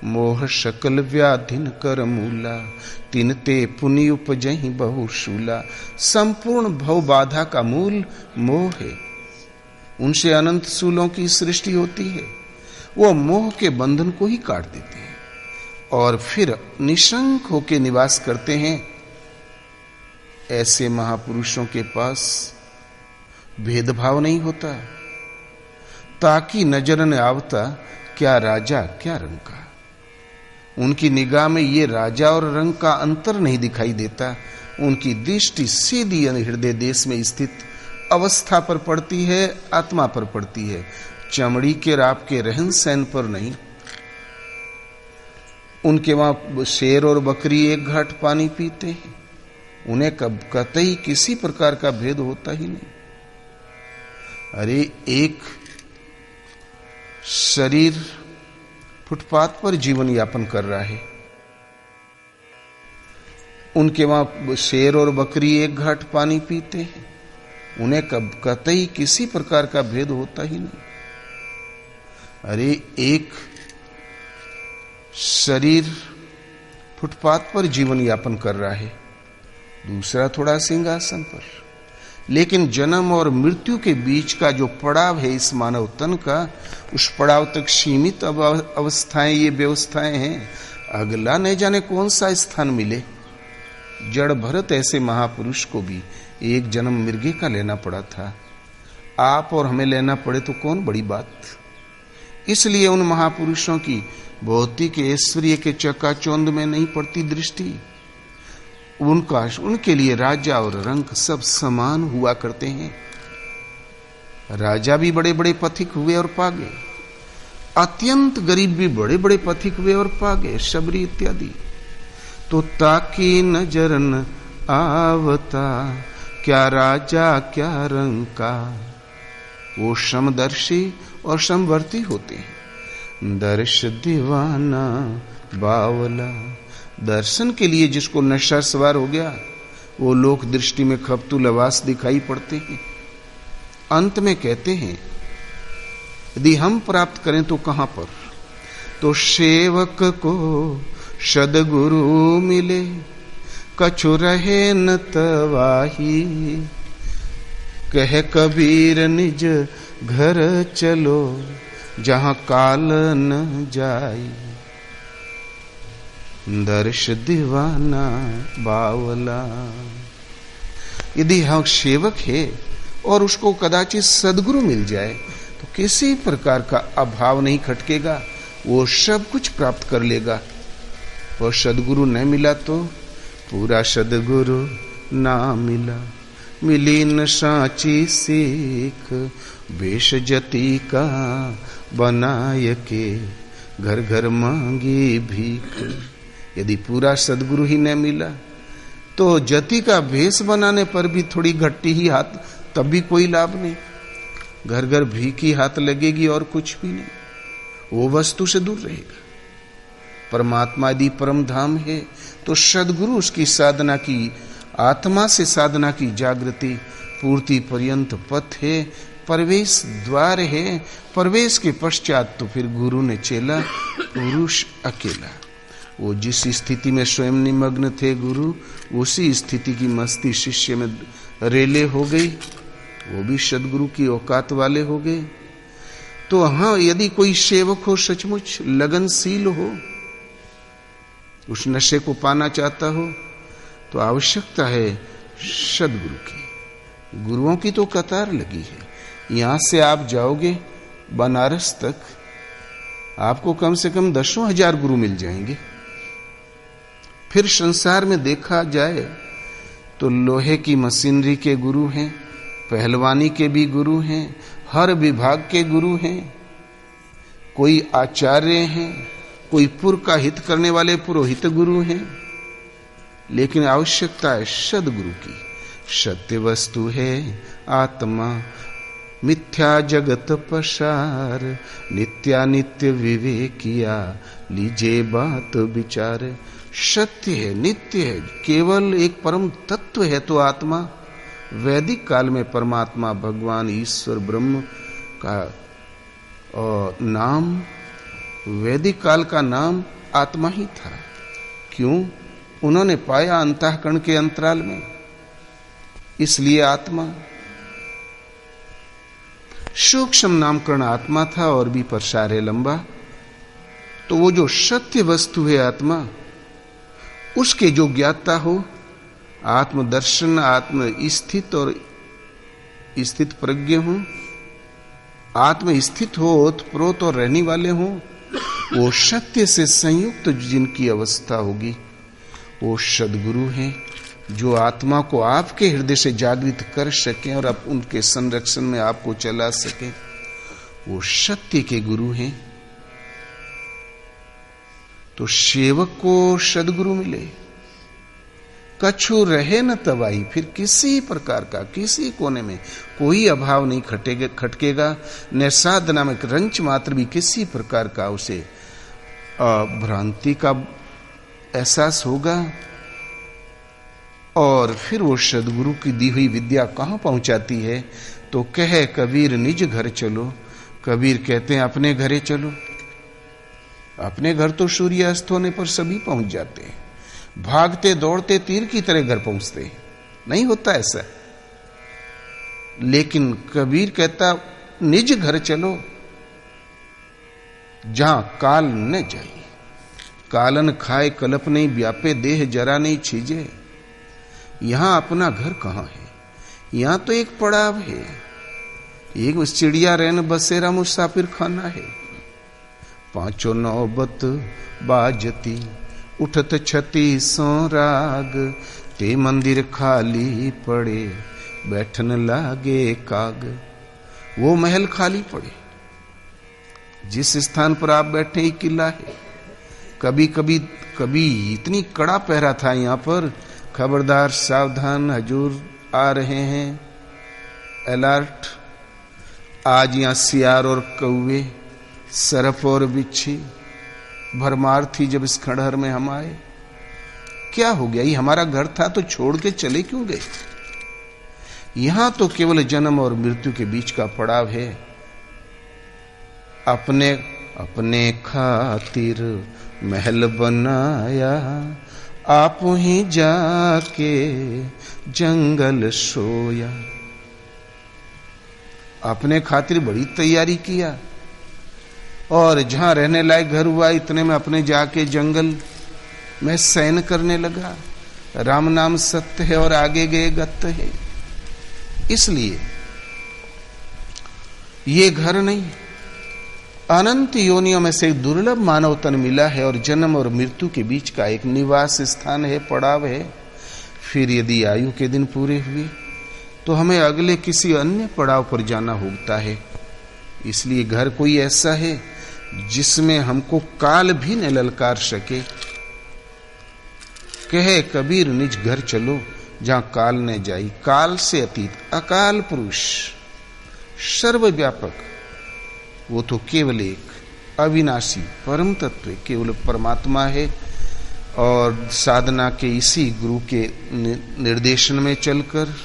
मोह शकल व्याधिन कर मूला, तिनते पुनि उपजहि बहुशूला। संपूर्ण भव बाधा का मूल मोह है। उनसे अनंत शूलों की सृष्टि होती है। वो मोह के बंधन को ही काट देते हैं और फिर निशंक होकर निवास करते हैं। ऐसे महापुरुषों के पास भेदभाव नहीं होता। ताकि नजर न आवता क्या राजा क्या रंग का। उनकी निगाह में ये राजा और रंग का अंतर नहीं दिखाई देता। उनकी दृष्टि सीधी हृदय देश में स्थित अवस्था पर पड़ती है, आत्मा पर पड़ती है, चमड़ी के राप के रहन सहन पर नहीं। उनके वहां शेर और बकरी एक घाट पानी पीते हैं। उन्हें कब कतई किसी प्रकार का भेद होता ही नहीं। अरे एक शरीर फुटपाथ पर जीवन यापन कर रहा है। उनके वहां शेर और बकरी एक घाट पानी पीते हैं। उन्हें कब कतई किसी प्रकार का भेद होता ही नहीं। अरे एक शरीर फुटपाथ पर जीवन यापन कर रहा है, दूसरा थोड़ा सिंहासन पर। लेकिन जन्म और मृत्यु के बीच का जो पड़ाव है इस मानव तन का, उस पड़ाव तक सीमित अवस्थाएं ये व्यवस्थाएं हैं। अगला नहीं जाने कौन सा स्थान मिले। जड़ भरत ऐसे महापुरुष को भी एक जन्म मृगे का लेना पड़ा था। आप और हमें लेना पड़े तो कौन बड़ी बात। इसलिए उन महापुरुषों की भौतिक ऐश्वर्य के चकाचौंध में नहीं पड़ती दृष्टि। उनके लिए राजा और रंक सब समान हुआ करते हैं। राजा भी बड़े बड़े पथिक हुए और पा गए, अत्यंत गरीब भी बड़े बड़े पथिक हुए और पा गए, शबरी इत्यादि। तो ताकि नजर न आवता क्या राजा क्या रंग का। वो समदर्शी और समवर्ती होते हैं। दर्श दीवाना बावला, दर्शन के लिए जिसको नशा सवार हो गया, वो लोक दृष्टि में खपतू लवास दिखाई पड़ते हैं। अंत में कहते हैं यदि हम प्राप्त करें तो कहां पर, तो सेवक को सद्गुरु मिले, कछु रहे न तवाही। कह कबीर निज घर चलो, जहां काल न जाई। दर्श दीवाना बावला। यदि हम सेवक है और उसको कदाचित सद्गुरु मिल जाए तो किसी प्रकार का अभाव नहीं खटकेगा, वो सब कुछ प्राप्त कर लेगा। और सद्गुरु न मिला तो पूरा सद्गुरु ना मिला। मिली न साची सीख, वेश जति का बनाय के, घर घर मांगी भीख। यदि पूरा सद्गुरु ही न मिला तो जति का भेष बनाने पर भी थोड़ी घट्टी ही हाथ, तब भी कोई लाभ नहीं। घर घर भीख ही हाथ लगेगी और कुछ भी नहीं। वो वस्तु से दूर रहेगा। परमात्मा यदि परम धाम है तो सद्गुरु उसकी साधना की, आत्मा से साधना की जागृति पूर्ति पर्यंत पथ है, प्रवेश द्वार है। प्रवेश के पश्चात तो फिर गुरु ने चेला, पुरुष अकेला। वो जिस स्थिति में स्वयं निमग्न थे गुरु, उसी स्थिति की मस्ती शिष्य में रेले हो गई। वो भी सद्गुरु की औकात वाले हो गए। तो हाँ, यदि कोई सेवक हो, सचमुच लगनशील हो, उस नशे को पाना चाहता हो, तो आवश्यकता है सद्गुरु की। गुरुओं की तो कतार लगी है। यहां से आप जाओगे बनारस तक, आपको कम से कम 10,000 गुरु मिल जाएंगे। फिर संसार में देखा जाए तो लोहे की मशीनरी के गुरु हैं, पहलवानी के भी गुरु हैं, हर विभाग के गुरु हैं। कोई आचार्य हैं, कोई पुर का हित करने वाले पुरोहित गुरु हैं। लेकिन आवश्यकता है सद्गुरु की। सत्य वस्तु है आत्मा, मिथ्या जगत पसार। नित्यानित्य विवेकिया, लीजे बात विचार। सत्य है, नित्य है, केवल एक परम तत्व है तो आत्मा। वैदिक काल में परमात्मा, भगवान, ईश्वर, ब्रह्म का नाम वैदिक काल का नाम आत्मा ही था। क्यों? उन्होंने पाया अंतःकरण के अंतराल में, इसलिए आत्मा। सूक्ष्म नामकरण आत्मा था और भी प्रसार है लंबा। तो वो जो सत्य वस्तु है आत्मा, उसके जो ज्ञाता हो, आत्मदर्शन, आत्म स्थित और स्थित प्रज्ञ हो, आत्म स्थित हो, ओतप्रोत और रहने वाले हो, वो सत्य से संयुक्त जिनकी अवस्था होगी, वो सद्गुरु हैं, जो आत्मा को आपके हृदय से जागृत कर सके और आप उनके संरक्षण में आपको चला सके। वो सत्य के गुरु हैं। तो सेवक को सद्गुरु मिले, कछु रहे न तबाही, फिर किसी प्रकार का, किसी कोने में कोई अभाव नहीं खटकेगा, न साधना में रंच मात्र भी किसी प्रकार का उसे भ्रांति का एहसास होगा। और फिर वो सद्गुरु की दी हुई विद्या कहां पहुंचाती है? तो कहे कबीर निज घर चलो। कबीर कहते हैं अपने घरे चलो। अपने घर तो सूर्यास्त होने पर सभी पहुंच जाते हैं, भागते दौड़ते तीर की तरह घर पहुंचते हैं, नहीं होता ऐसा। लेकिन कबीर कहता निज घर चलो, जहां काल न जाए, कालन खाए कलप नहीं व्यापे, देह जरा नहीं छीजे। यहां अपना घर कहां है? यहां तो एक पड़ाव है, एक चिड़िया रैन बसेरा मुसाफिर खाना है। पांचों नौबत बाजती, उठत छती सो राग, ते मंदिर खाली पड़े, बैठन लागे काग। वो महल खाली पड़े, जिस स्थान पर आप बैठे ही किला है। कभी इतनी कड़ा पहरा था यहां पर, खबरदार सावधान हजूर आ रहे हैं, अलर्ट। आज यहां सियार और कौवे, सरफ और बिच्छी भरमार थी जब इस खंडहर में हम आए। क्या हो गया? ये हमारा घर था तो छोड़ के चले क्यों गए? यहां तो केवल जन्म और मृत्यु के बीच का पड़ाव है। अपने अपने खातिर महल बनाया, आप ही जाके जंगल सोया। अपने खातिर बड़ी तैयारी किया, और जहां रहने लायक घर हुआ इतने में अपने जाके जंगल में शयन करने लगा। राम नाम सत्य है और आगे गए गत्य है। इसलिए ये घर नहीं, अनंत योनियों में से एक दुर्लभ मानव तन मिला है, और जन्म और मृत्यु के बीच का एक निवास स्थान है, पड़ाव है। फिर यदि आयु के दिन पूरे हुए तो हमें अगले किसी अन्य पड़ाव पर जाना होता है। इसलिए घर कोई ऐसा है जिसमें हमको काल भी न ललकार सके। कहे कबीर निज घर चलो, जहां काल न जाई। काल से अतीत अकाल पुरुष, सर्वव्यापक, वो तो केवल एक अविनाशी परम तत्व केवल परमात्मा है। और साधना के इसी गुरु के निर्देशन में चलकर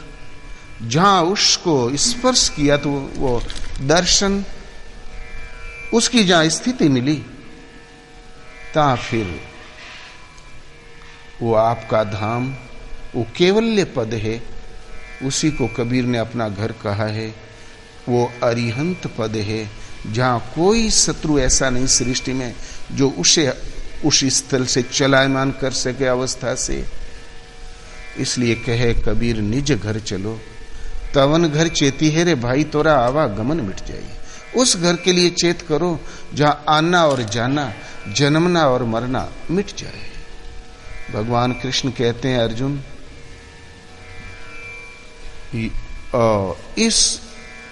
जहां उसको स्पर्श किया तो वो दर्शन, उसकी जहां स्थिति मिली, ता फिर वो आपका धाम, वो केवल्य पद है। उसी को कबीर ने अपना घर कहा है। वो अरिहंत पद है, जहां कोई शत्रु ऐसा नहीं सृष्टि में जो उसे उस स्थल से चलायमान कर सके अवस्था से। इसलिए कहे कबीर निज घर चलो, तवन घर चेती है रे भाई, तोरा आवागमन मिट जाए। उस घर के लिए चेत करो जहां आना और जाना, जन्मना और मरना मिट जाए। भगवान कृष्ण कहते हैं अर्जुन, इस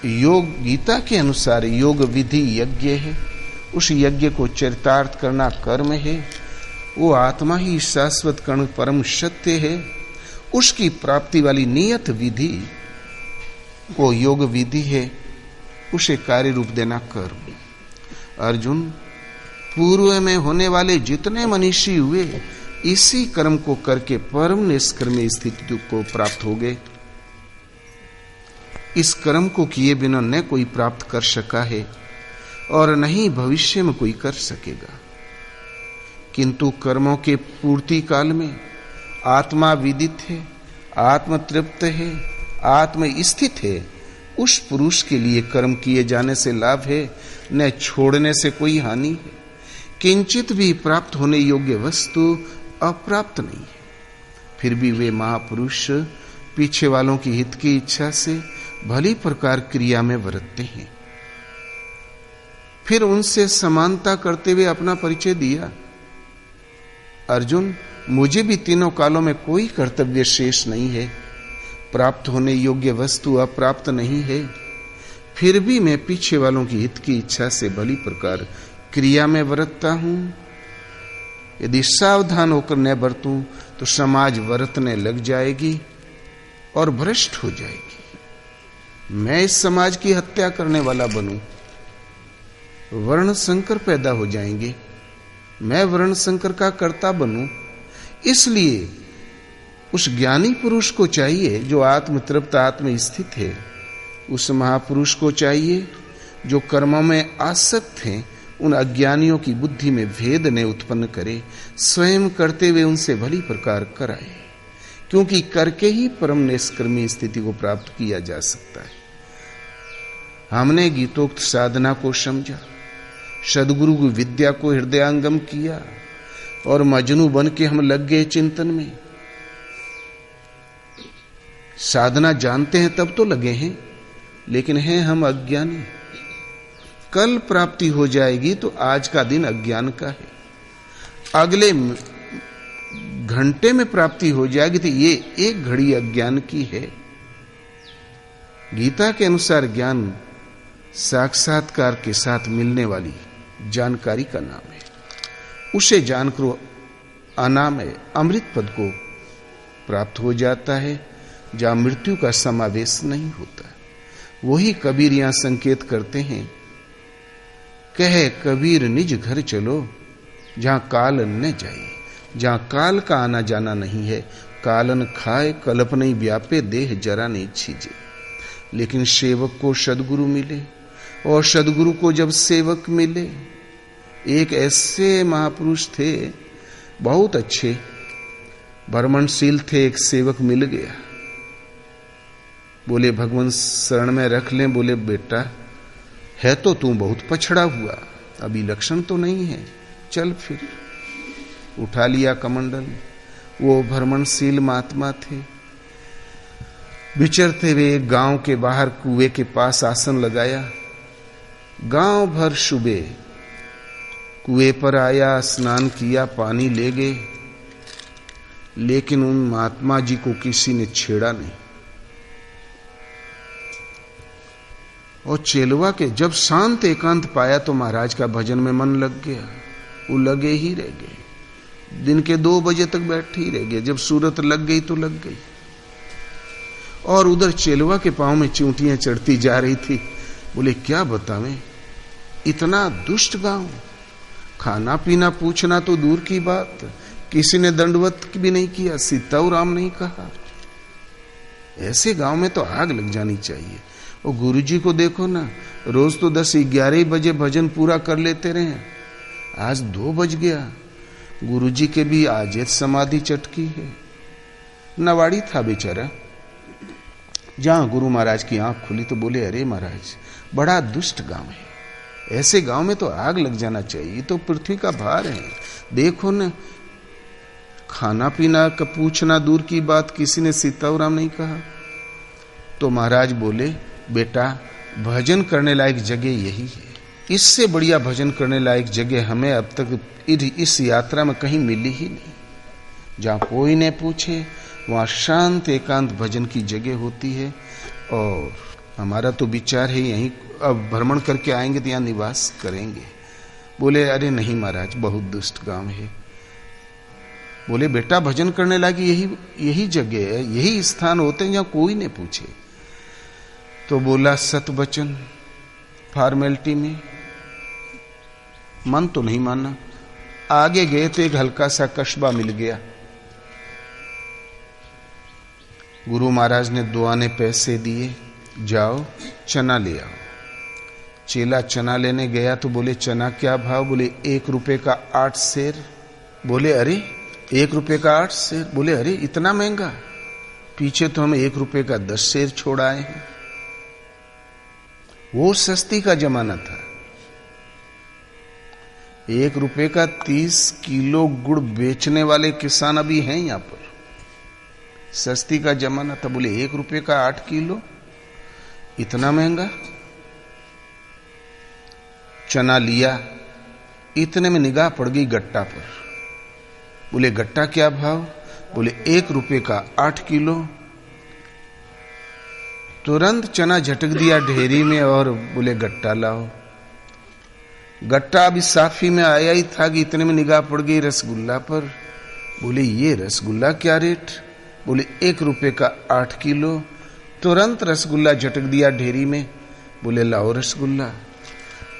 योग गीता के अनुसार योग विधि यज्ञ है। उस यज्ञ को चरितार्थ करना कर्म है। वो आत्मा ही शाश्वत कर्ण परम सत्य है। उसकी प्राप्ति वाली नियत विधि वो योग विधि है, उसे कार्य रूप देना कर्म। अर्जुन, पूर्व में होने वाले जितने मनीषी हुए इसी कर्म को करके परम निष्कर्म स्थिति को प्राप्त हो गए। इस कर्म को किए बिना न कोई प्राप्त कर सका है। और न ही भविष्य में कोई कर सकेगा। किंतु कर्मों के पूर्ति काल में आत्मा विदित है, आत्म तृप्त है, आत्म स्थित है, उस पुरुष के लिए कर्म किए जाने से लाभ है, न छोड़ने से कोई हानि है। किंचित भी प्राप्त होने योग्य वस्तु अप्राप्त नहीं है। फिर भी वे महापुरुष पीछे वालों की हित की इच्छा से भली प्रकार क्रिया में बरतते हैं। फिर उनसे समानता करते हुए अपना परिचय दिया, अर्जुन, मुझे भी तीनों कालों में कोई कर्तव्य शेष नहीं है, प्राप्त होने योग्य वस्तु अप्राप्त नहीं है, फिर भी मैं पीछे वालों की हित की इच्छा से भली प्रकार क्रिया में बरतता हूं। यदि सावधान होकर न बरतूं तो समाज बरतने लग जाएगी और भ्रष्ट हो जाएगी। मैं इस समाज की हत्या करने वाला बनूं, वर्ण संकर पैदा हो जाएंगे, मैं वर्ण संकर का कर्ता बनूं। इसलिए उस ज्ञानी पुरुष को चाहिए जो आत्म तृप्त आत्म स्थित है, उस महापुरुष को चाहिए जो कर्मों में आसक्त हैं, उन अज्ञानियों की बुद्धि में भेद ने उत्पन्न करे, स्वयं करते हुए उनसे भली प्रकार कराए, क्योंकि करके ही परम निष्कर्मी स्थिति को प्राप्त किया जा सकता है। हमने गीतोक्त साधना को समझा, सदगुरु की विद्या को हृदयांगम किया और मजनू बन के हम लग गए चिंतन में। साधना जानते हैं तब तो लगे हैं, लेकिन हैं हम अज्ञानी। कल प्राप्ति हो जाएगी तो आज का दिन अज्ञान का है, अगले घंटे में प्राप्ति हो जाएगी तो ये एक घड़ी अज्ञान की है। गीता के अनुसार ज्ञान साक्षात्कार के साथ मिलने वाली जानकारी का नाम है। उसे जानकर अनामय अमृत पद को प्राप्त हो जाता है, जहां मृत्यु का समावेश नहीं होता। वही कबीर यहां संकेत करते हैं, कहे कबीर निज घर चलो जहां काल न जाए, जहां काल का आना जाना नहीं है। कालन खाए कल्प नहीं व्यापे, देह जरा नहीं छीजे। लेकिन सेवक को सदगुरु मिले, और सदगुरु को जब सेवक मिले, एक ऐसे महापुरुष थे बहुत अच्छे भ्रमणशील थे, एक सेवक मिल गया, बोले भगवान शरण में रख लें। बोले बेटा है तो तू बहुत पछड़ा हुआ, अभी लक्षण तो नहीं है, चल फिर। उठा लिया कमंडल। वो भ्रमणशील महात्मा थे। विचरते हुए गांव के बाहर कुएं के पास आसन लगाया, गांव भर सुबह कुएं पर आया, स्नान किया, पानी ले गए, लेकिन उन महात्मा जी को किसी ने छेड़ा नहीं। और चेलवा के जब शांत एकांत पाया तो महाराज का भजन में मन लग गया, वो लगे ही रह गए। दिन के 2 बजे तक बैठे ही रह गए, जब सूरत लग गई तो लग गई। और उधर चेलवा के पांव में चींटियां चढ़ती जा रही थी। बोले क्या बतावें, इतना दुष्ट गांव, खाना पीना पूछना तो दूर की बात, किसी ने दंडवत भी नहीं किया, सीता राम नहीं कहा। ऐसे गांव में तो आग लग जानी चाहिए। और गुरुजी को देखो ना, रोज तो 10-11 बजे भजन पूरा कर लेते रहे, आज 2 बज गया। गुरुजी के भी आज समाधि चटकी है। नवाड़ी था बेचारा, जहां गुरु महाराज की आंख खुली तो बोले अरे महाराज बड़ा दुष्ट गांव है, ऐसे गांव में तो आग लग जाना चाहिए, तो पृथ्वी का भार है। देखो न, खाना पीना का पूछना दूर की बात, किसी ने सीता राम नहीं कहा। तो महाराज बोले बेटा भजन करने लायक जगह यही है, इससे बढ़िया भजन करने लायक जगह हमें अब तक इस यात्रा में कहीं मिली ही नहीं। जहां कोई ने पूछे वहां शांत एकांत भजन की जगह होती है। और हमारा तो विचार है यहीं अब भ्रमण करके आएंगे तो यहां निवास करेंगे। बोले अरे नहीं महाराज बहुत दुष्ट गांव है। बोले बेटा भजन करने लायक यही जगह है, यही स्थान होते हैं जहां कोई ने पूछे। तो बोला सत वचन, फॉर्मेलिटी में मन तो नहीं माना। आगे गए तो एक हल्का सा कस्बा मिल गया। गुरु महाराज ने 2 आने पैसे दिए, जाओ चना ले आओ। चेला चना लेने गया तो बोले चना क्या भाव? बोले 1 रुपए का 8 सेर। बोले अरे 1 रुपए का 8 सेर? बोले अरे इतना महंगा, पीछे तो हम 1 रुपए का 10 सेर छोड़ आए हैं। वो सस्ती का जमाना था। 1 रुपए का 30 किलो गुड़ बेचने वाले किसान अभी हैं यहां पर। सस्ती का जमाना था। बोले 1 रुपए का 8 किलो, इतना महंगा। चना लिया, इतने में निगाह पड़ गई गट्टा पर। बोले गट्टा क्या भाव? बोले 1 रुपए का 8 किलो। तुरंत चना झटक दिया ढेरी में और बोले गट्टा लाओ। गट्टा अभी साफी में आया ही था कि इतने में निगाह पड़ गई रसगुल्ला पर। बोले ये रसगुल्ला क्या रेट? बोले 1 रुपए का 8 किलो। तुरंत रसगुल्ला झटक दिया ढेरी में। बोले लाओ रसगुल्ला।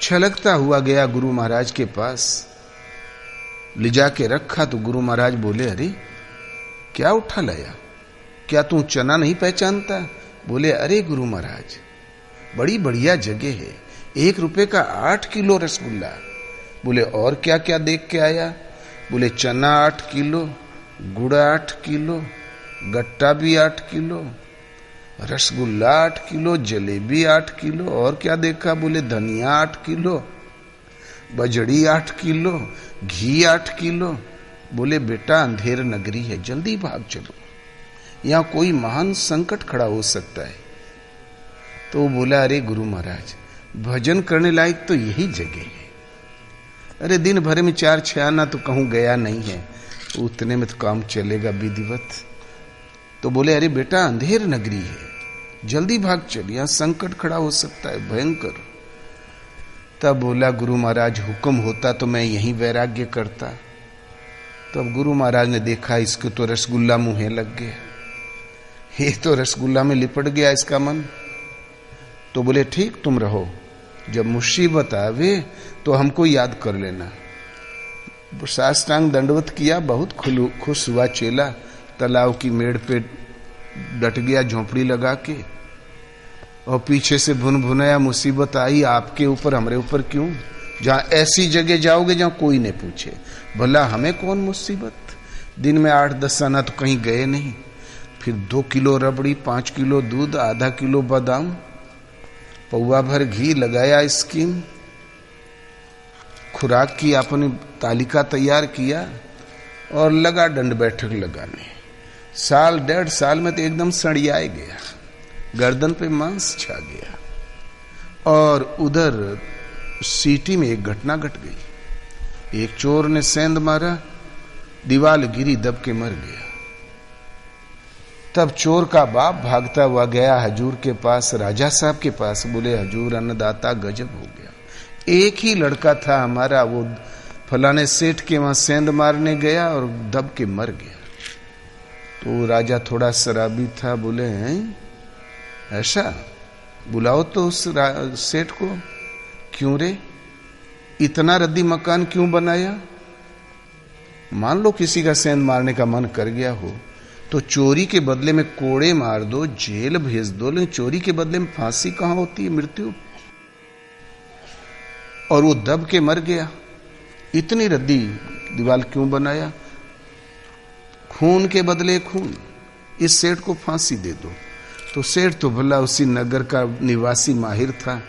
छलकता हुआ गया गुरु महाराज के पास, ले जाके रखा तो गुरु महाराज बोले अरे क्या उठा लाया, क्या तू चना नहीं पहचानता? बोले अरे गुरु महाराज बड़ी बढ़िया जगह है, 1 रुपए का 8 किलो रसगुल्ला। बोले और क्या क्या देख के आया? बोले चना 8 किलो, गुड़ 8 किलो, गट्टा भी 8 kilo, rasgulla 8 kilo, jalebi 8 kilo. और क्या देखा? बोले धनिया 8 किलो, बजड़ी 8 किलो, घी 8 किलो। बोले बेटा अंधेर नगरी है, जल्दी भाग चलो, यहां कोई महान संकट खड़ा हो सकता है। तो बोला अरे गुरु महाराज भजन करने लायक तो यही जगह है। अरे दिन भर में 4-6 आना तो कहूं गया नहीं है, उतने में तो काम चलेगा विधिवत। तो बोले अरे बेटा अंधेर नगरी है, जल्दी भाग चल, यहां संकट खड़ा हो सकता है भयंकर। तब बोला गुरु महाराज हुक्म होता तो मैं यही वैराग्य करता। तब गुरु महाराज ने देखा इसको तो रसगुल्ला मुंहे लग गया, ये तो रसगुल्ला में लिपट गया इसका मन। तो बोले ठीक तुम रहो, जब मुसीबत आवे तो हमको याद कर लेना। साष्टांग दंडवत किया, बहुत खुश हुआ चेला। तालाब की मेड़ पे डट गया झोंपड़ी लगा के, और पीछे से भुन भुनाया मुसीबत आई आपके ऊपर हमरे ऊपर क्यों? जहां ऐसी जगह जाओगे जहां कोई नहीं पूछे, भला हमें कौन मुसीबत। दिन में 8-10 आना तो कहीं गए नहीं। फिर 2 किलो रबड़ी, 5 किलो दूध, आधा किलो बादाम, पौवा भर घी लगाया स्कीम, खुराक की अपनी तालिका तैयार किया और लगा दंड बैठक लगाने। 1.5 साल में तो एकदम सड़ियाए गया, गर्दन पे मांस छा गया। और उधर सीटी में एक घटना घट गई। एक चोर ने सेंध मारा, दीवाल गिरी, दब के मर गया। तब चोर का बाप भागता हुआ गया हजूर के पास, राजा साहब के पास। बोले हजूर अन्नदाता गजब हो गया, एक ही लड़का था हमारा, वो फलाने सेठ के वहां सेंध मारने गया और दब के मर गया। तो राजा थोड़ा शराबी था, बोले हैं ऐसा? बुलाओ तो उस सेठ को। क्यों रे, इतना रद्दी मकान क्यों बनाया? मान लो किसी का सेंध मारने का मन कर गया हो तो चोरी के बदले में कोड़े मार दो, जेल भेज दो, लेकिन चोरी के बदले में फांसी कहां होती है, मृत्यु। और वो दब के मर गया, इतनी रद्दी दीवार क्यों बनाया? खून के बदले खून, इस सेठ को फांसी दे दो। तो सेठ तो भला उसी नगर का निवासी माहिर था।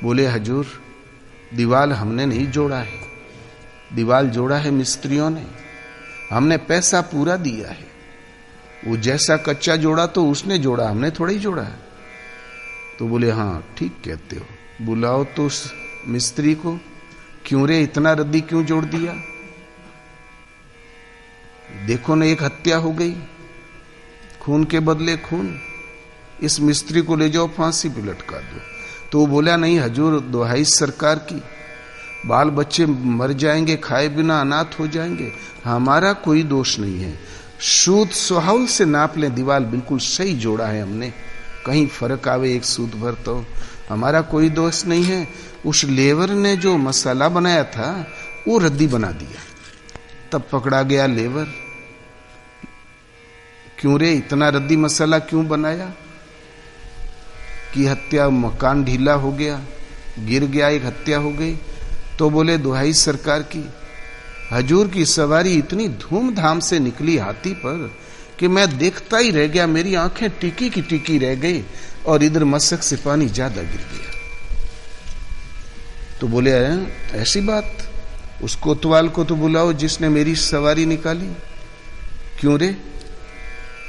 बोले हजूर दीवाल हमने नहीं जोड़ा है, दीवाल जोड़ा है मिस्त्रियों ने, हमने पैसा पूरा दिया है। वो जैसा कच्चा जोड़ा तो उसने जोड़ा, हमने थोड़ा ही जोड़ा है। तो बोले हाँ ठीक कहते हो, बुलाओ तो उस मिस्त्री को। क्यों रे, इतना रद्दी क्यों जोड़ दिया? देखो ना एक हत्या हो गई, खून के बदले खून, इस मिस्त्री को ले जाओ फांसी पे लटका दो। तो वो बोला नहीं हजूर, दुहाई सरकार की, बाल बच्चे मर जाएंगे, खाए बिना अनाथ हो जाएंगे, हमारा कोई दोष नहीं है। सूद सुहाउल से नाप लें, दीवार बिल्कुल सही जोड़ा है हमने, कहीं फर्क आवे एक सूद भर तो हमारा कोई दोष नहीं है। उस लेबर ने जो मसाला बनाया था वो रद्दी बना दिया। तब पकड़ा गया लेबर। क्यों रे, इतना रद्दी मसाला क्यों बनाया? कि हत्या, मकान ढीला हो गया, गिर गया, एक हत्या हो गई। तो बोले दुहाई सरकार की, हजूर की सवारी इतनी धूमधाम से निकली हाथी पर कि मैं देखता ही रह गया, मेरी आंखें टिकी की टिकी रह गई और इधर मस्तक से पानी ज्यादा गिर गया। तो बोले ऐसी बात, उस कोतवाल को तो बुलाओ जिसने मेरी सवारी निकाली। क्यों रे,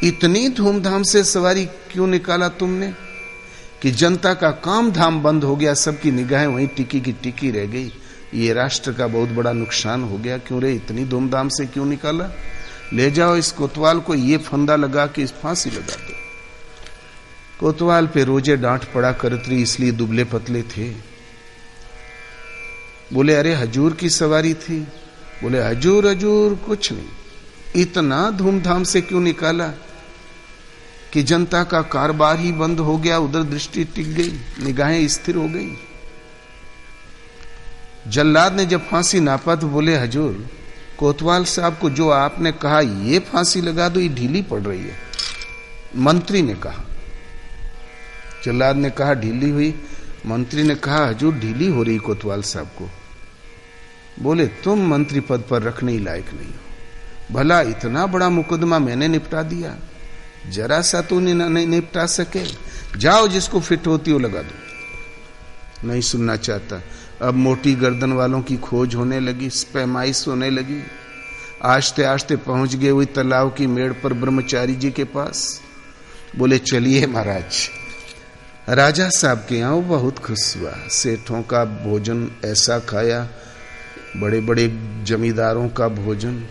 इतनी धूमधाम से सवारी क्यों निकाला तुमने कि जनता का काम धाम बंद हो गया, सबकी निगाहें वहीं टिकी की टिकी रह गई, ये राष्ट्र का बहुत बड़ा नुकसान हो गया। क्यों रे, इतनी धूमधाम से क्यों निकाला? ले जाओ इस कोतवाल को, ये फंदा लगा के इस फांसी लगा दो। कोतवाल पे रोजे डांट पड़ा करती, इसलिए दुबले पतले थे। बोले अरे हजूर की सवारी थी। बोले हजूर हजूर कुछ नहीं, इतना धूमधाम से क्यों निकाला कि जनता का कारोबार ही बंद हो गया, उधर दृष्टि टिक गई, निगाहें स्थिर हो गई। जल्लाद ने जब फांसी नापा तो बोले हजूर, कोतवाल साहब को जो आपने कहा ये फांसी लगा दो, ये ढीली पड़ रही है। मंत्री ने कहा, जल्लाद ने कहा ढीली हुई। मंत्री ने कहा हजूर ढीली हो रही कोतवाल साहब को। बोले तुम मंत्री पद पर रखने ही लायक नहीं हो, भला इतना बड़ा मुकदमा मैंने निपटा दिया, जरा सा तो नहीं निपटा सके, जाओ जिसको फिट होती हो लगा दो। नहीं सुनना चाहता। अब मोटी गर्दन वालों की खोज होने लगी, पैमाइश होने लगी। आस्ते आस्ते पहुंच गए हुई तालाब की मेड़ पर ब्रह्मचारी जी के पास। बोले चलिए महाराज। राजा साहब के यहाँ बहुत खुश हुआ, सेठों का भोजन ऐसा खाया, बड़े बड़े जमींदारों का भोजन,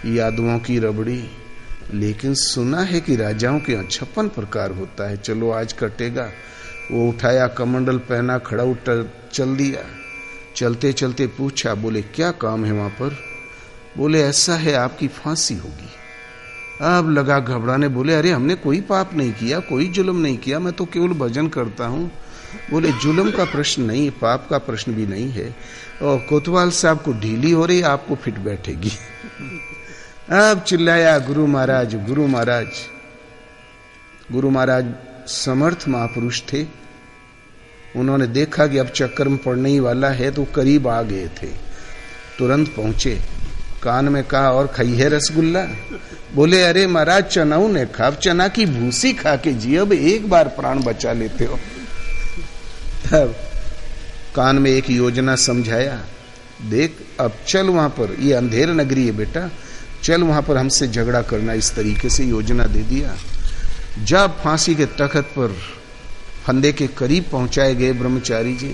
यादवों की रबड़ी। लेकिन सुना है कि राजाओं के 56 प्रकार होता है, चलो आज कटेगा। वो उठाया, कमंडल पहना, खड़ा उठ चल दिया। चलते चलते पूछा, बोले क्या काम है वहां पर? बोले ऐसा है आपकी फांसी होगी। अब लगा घबराने। बोले अरे हमने कोई पाप नहीं किया, कोई जुल्म नहीं किया, मैं तो केवल भजन करता हूं। बोले जुल्म का प्रश्न नहीं, पाप का प्रश्न भी नहीं है, और कोतवाल साहब को ढीली हो रही, आपको फिट बैठेगी। अब चिल्लाया गुरु महाराज, गुरु महाराज। गुरु महाराज समर्थ महापुरुष थे, उन्होंने देखा कि अब चक्कर में पड़ने ही वाला है, तो करीब आ गए थे। तुरंत पहुंचे, कान में कहा और खाई है रसगुल्ला? बोले अरे महाराज चनाऊ ने खा, चना की भूसी खा के जी, अब एक बार प्राण बचा लेते हो। तब कान में एक योजना समझाया, देख अब चल वहां पर, ये अंधेर नगरी है बेटा, चल वहां पर हमसे झगड़ा करना, इस तरीके से योजना दे दिया। जब फांसी के तख्त पर फंदे के करीब पहुंचाए गए ब्रह्मचारी जी,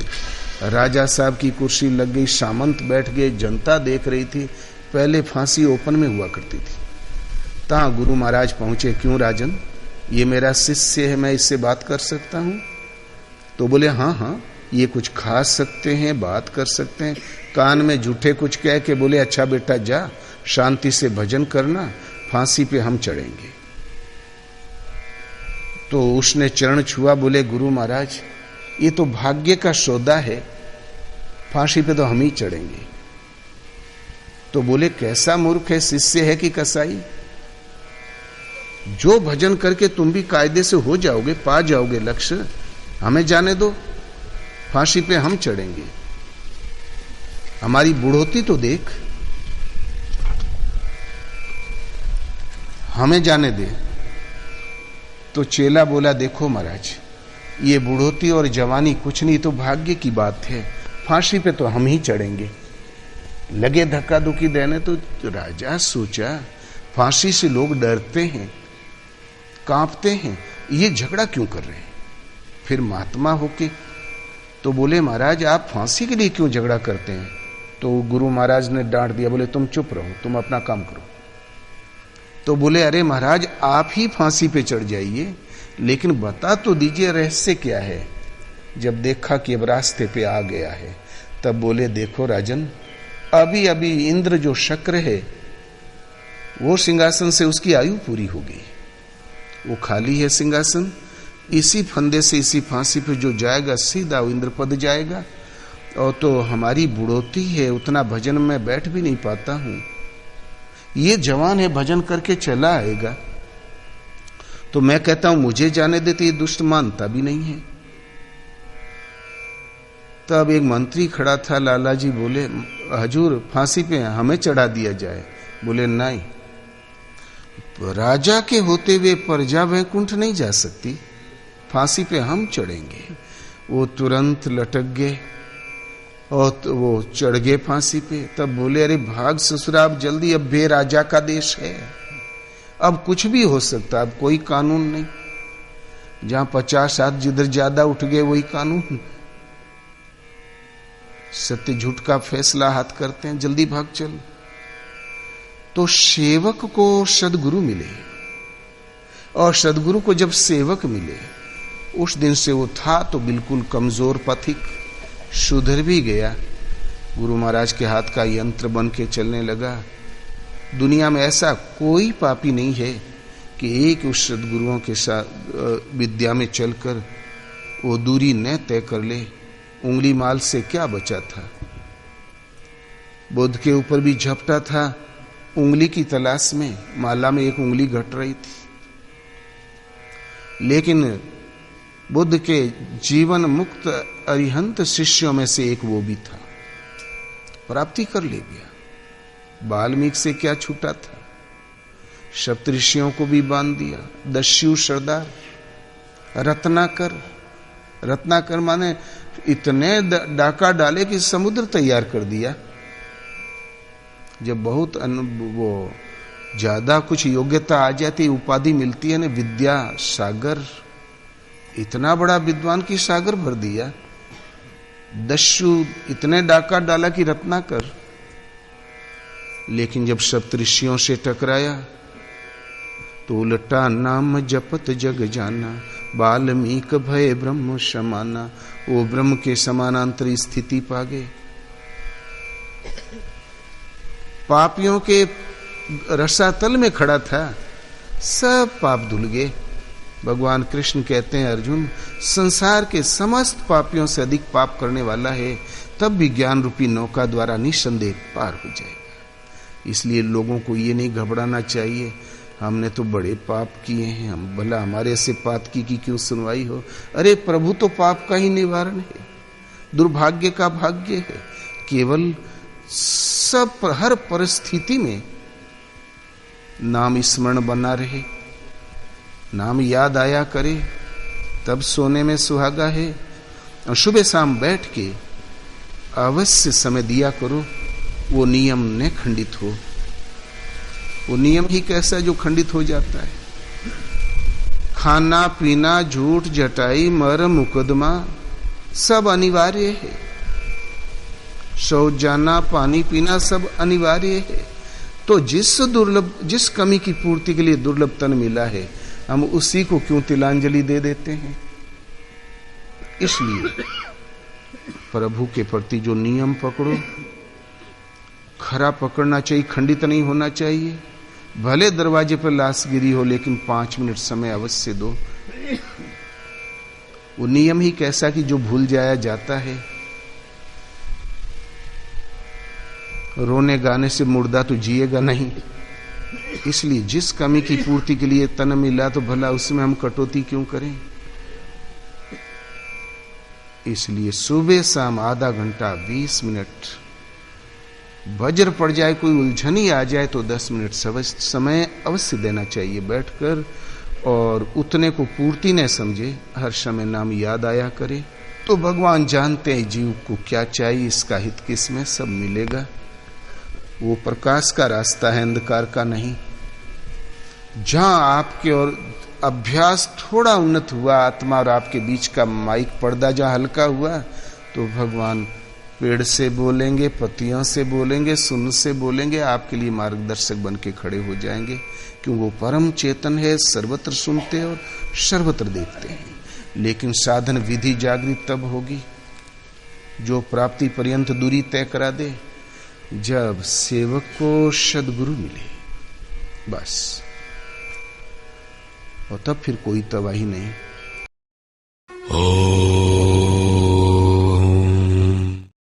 राजा साहब की कुर्सी लग गई, सामंत बैठ गए, जनता देख रही थी। पहले फांसी ओपन में हुआ करती थी। तहां गुरु महाराज पहुंचे। क्यों राजन, ये मेरा शिष्य है, मैं इससे बात कर सकता हूं? तो बोले हाँ हाँ, ये कुछ खा सकते हैं, बात कर सकते हैं। कान में झूठे कुछ कह के बोले अच्छा बेटा जा, शांति से भजन करना, फांसी पे हम चढ़ेंगे। तो उसने चरण छुआ, बोले गुरु महाराज ये तो भाग्य का सौदा है, फांसी पे तो हम ही चढ़ेंगे। तो बोले कैसा मूर्ख है, शिष्य है कि कसाई? जो भजन करके तुम भी कायदे से हो जाओगे, पा जाओगे लक्ष्य, हमें जाने दो, फांसी पे हम चढ़ेंगे। हमारी बुढ़ोती तो देख, हमें जाने दे। तो चेला बोला देखो महाराज, ये बुढ़ोती और जवानी कुछ नहीं, तो भाग्य की बात है, फांसी पे तो हम ही चढ़ेंगे। लगे धक्का धुक्की देने। तो राजा सोचा फांसी से लोग डरते हैं, कांपते हैं, ये झगड़ा क्यों कर रहे हैं? फिर महात्मा होके तो बोले महाराज आप फांसी के लिए क्यों झगड़ा करते हैं? तो गुरु महाराज ने डांट दिया, बोले तुम चुप रहो, तुम अपना काम करो। तो बोले अरे महाराज आप ही फांसी पे चढ़ जाइए, लेकिन बता तो दीजिए रहस्य क्या है। जब देखा कि अब रास्ते पे आ गया है, तब बोले देखो राजन, अभी अभी इंद्र जो शक्र है वो सिंहासन से उसकी आयु पूरी हो गई, वो खाली है सिंहासन। इसी फंदे से, इसी फांसी पे जो जाएगा सीधा वो इंद्र पद जाएगा। और तो हमारी बुढ़ोती है, उतना भजन में बैठ भी नहीं पाता हूं, ये जवान है भजन करके चला आएगा। तो मैं कहता हूं मुझे जाने देते, ये दुष्ट मानता भी नहीं है। तब एक मंत्री खड़ा था, लाला जी बोले, हजूर फांसी पे हमें चढ़ा दिया जाए। बोले नहीं, राजा के होते हुए प्रजा वैकुंठ नहीं जा सकती, फांसी पे हम चढ़ेंगे। वो तुरंत लटक गए और वो चढ़ गए फांसी पे। तब बोले, अरे भाग ससुरा, अब जल्दी, अब बे राजा का देश है, अब कुछ भी हो सकता, अब कोई कानून नहीं। जहां 50 हाथ जिधर ज्यादा उठ गए वही कानून। सत्य झूठ का फैसला हाथ करते हैं, जल्दी भाग चल। तो सेवक को सदगुरु मिले, और सदगुरु को जब सेवक मिले, उस दिन से वो था तो बिल्कुल कमजोर पथिक, सुधर भी गया, गुरु महाराज के हाथ का यंत्र बन के चलने लगा। दुनिया में ऐसा कोई पापी नहीं है कि एक उस सदगुरुओं के साथ विद्या में चलकर वो दूरी न तय कर ले। उंगली माल से क्या बचा था? बुद्ध के ऊपर भी झपटा था उंगली की तलाश में, माला में एक उंगली घट रही थी, लेकिन बुद्ध के जीवन मुक्त अरिहंत शिष्यों में से एक वो भी था, प्राप्ति कर ले गया। वाल्मीकि से क्या छूटा था? सप्तऋषियों को भी बांध दिया। दस्यु सरदार, रत्नाकर माने इतने डाका डाले कि समुद्र तैयार कर दिया। जब बहुत वो ज्यादा कुछ योग्यता आ जाती, उपाधि मिलती है ना, विद्या सागर, इतना बड़ा विद्वान की सागर भर दिया। दस्यु इतने डाका डाला कि रत्नाकर। लेकिन जब सप्तऋषियों से टकराया तो उल्टा नाम जपत जग जाना, वाल्मीक भय ब्रह्म समाना। वो ब्रह्म के समानांतर स्थिति पा गए। पापियों के रसातल में खड़ा था, सब पाप धुल गए। भगवान कृष्ण कहते हैं, अर्जुन संसार के समस्त पापियों से अधिक पाप करने वाला है, तब भी ज्ञान रूपी नौका द्वारा निसंदेह पार हो जाएगा। इसलिए लोगों को ये नहीं घबराना चाहिए, हमने तो बड़े पाप किए हैं, हम भला हमारे से पातकी की क्यों सुनवाई हो। अरे प्रभु तो पाप का ही निवारण है, दुर्भाग्य का भाग्य है। केवल सब हर परिस्थिति में नाम स्मरण बना रहे, नाम याद आया करे, तब सोने में सुहागा है। और सुबह शाम बैठ के अवश्य समय दिया करो, वो नियम न खंडित हो। वो नियम ही कैसा जो खंडित हो जाता है। खाना पीना, झूठ झटाई, मर मुकदमा सब अनिवार्य है। शौच जाना, पानी पीना सब अनिवार्य है। तो जिस कमी की पूर्ति के लिए दुर्लभ तन मिला है, हम उसी को क्यों तिलांजलि दे देते हैं। इसलिए प्रभु के प्रति जो नियम पकड़ो, खरा पकड़ना चाहिए, खंडित नहीं होना चाहिए। भले दरवाजे पर लाश गिरी हो, लेकिन 5 मिनट समय अवश्य दो। वो नियम ही कैसा कि जो भूल जाया जाता है। रोने गाने से मुर्दा तो जिएगा नहीं। इसलिए जिस कमी की पूर्ति के लिए तन मिला, तो भला उसमें हम कटौती क्यों करें। इसलिए सुबह शाम आधा घंटा 20 मिनट, वज्र पड़ जाए, कोई उलझनी आ जाए तो 10 मिनट समय अवश्य देना चाहिए बैठकर। और उतने को पूर्ति न समझे, हर समय नाम याद आया करे। तो भगवान जानते हैं जीव को क्या चाहिए, इसका हित किसमें, सब मिलेगा। वो प्रकाश का रास्ता है, अंधकार का नहीं। जहां आपके और अभ्यास थोड़ा उन्नत हुआ, आत्मा और आपके बीच का माइक पर्दा जहां हल्का हुआ, तो भगवान पेड़ से बोलेंगे, पत्तियों से बोलेंगे, सुन से बोलेंगे, आपके लिए मार्गदर्शक बन के खड़े हो जाएंगे। क्यों वो परम चेतन है, सर्वत्र सुनते और सर्वत्र देखते हैं। लेकिन साधन विधि जागृत तब होगी जो प्राप्ति पर्यंत दूरी तय करा दे, जब सेवक को सद्गुरु मिले, बस। और तब फिर कोई तबाही नहीं।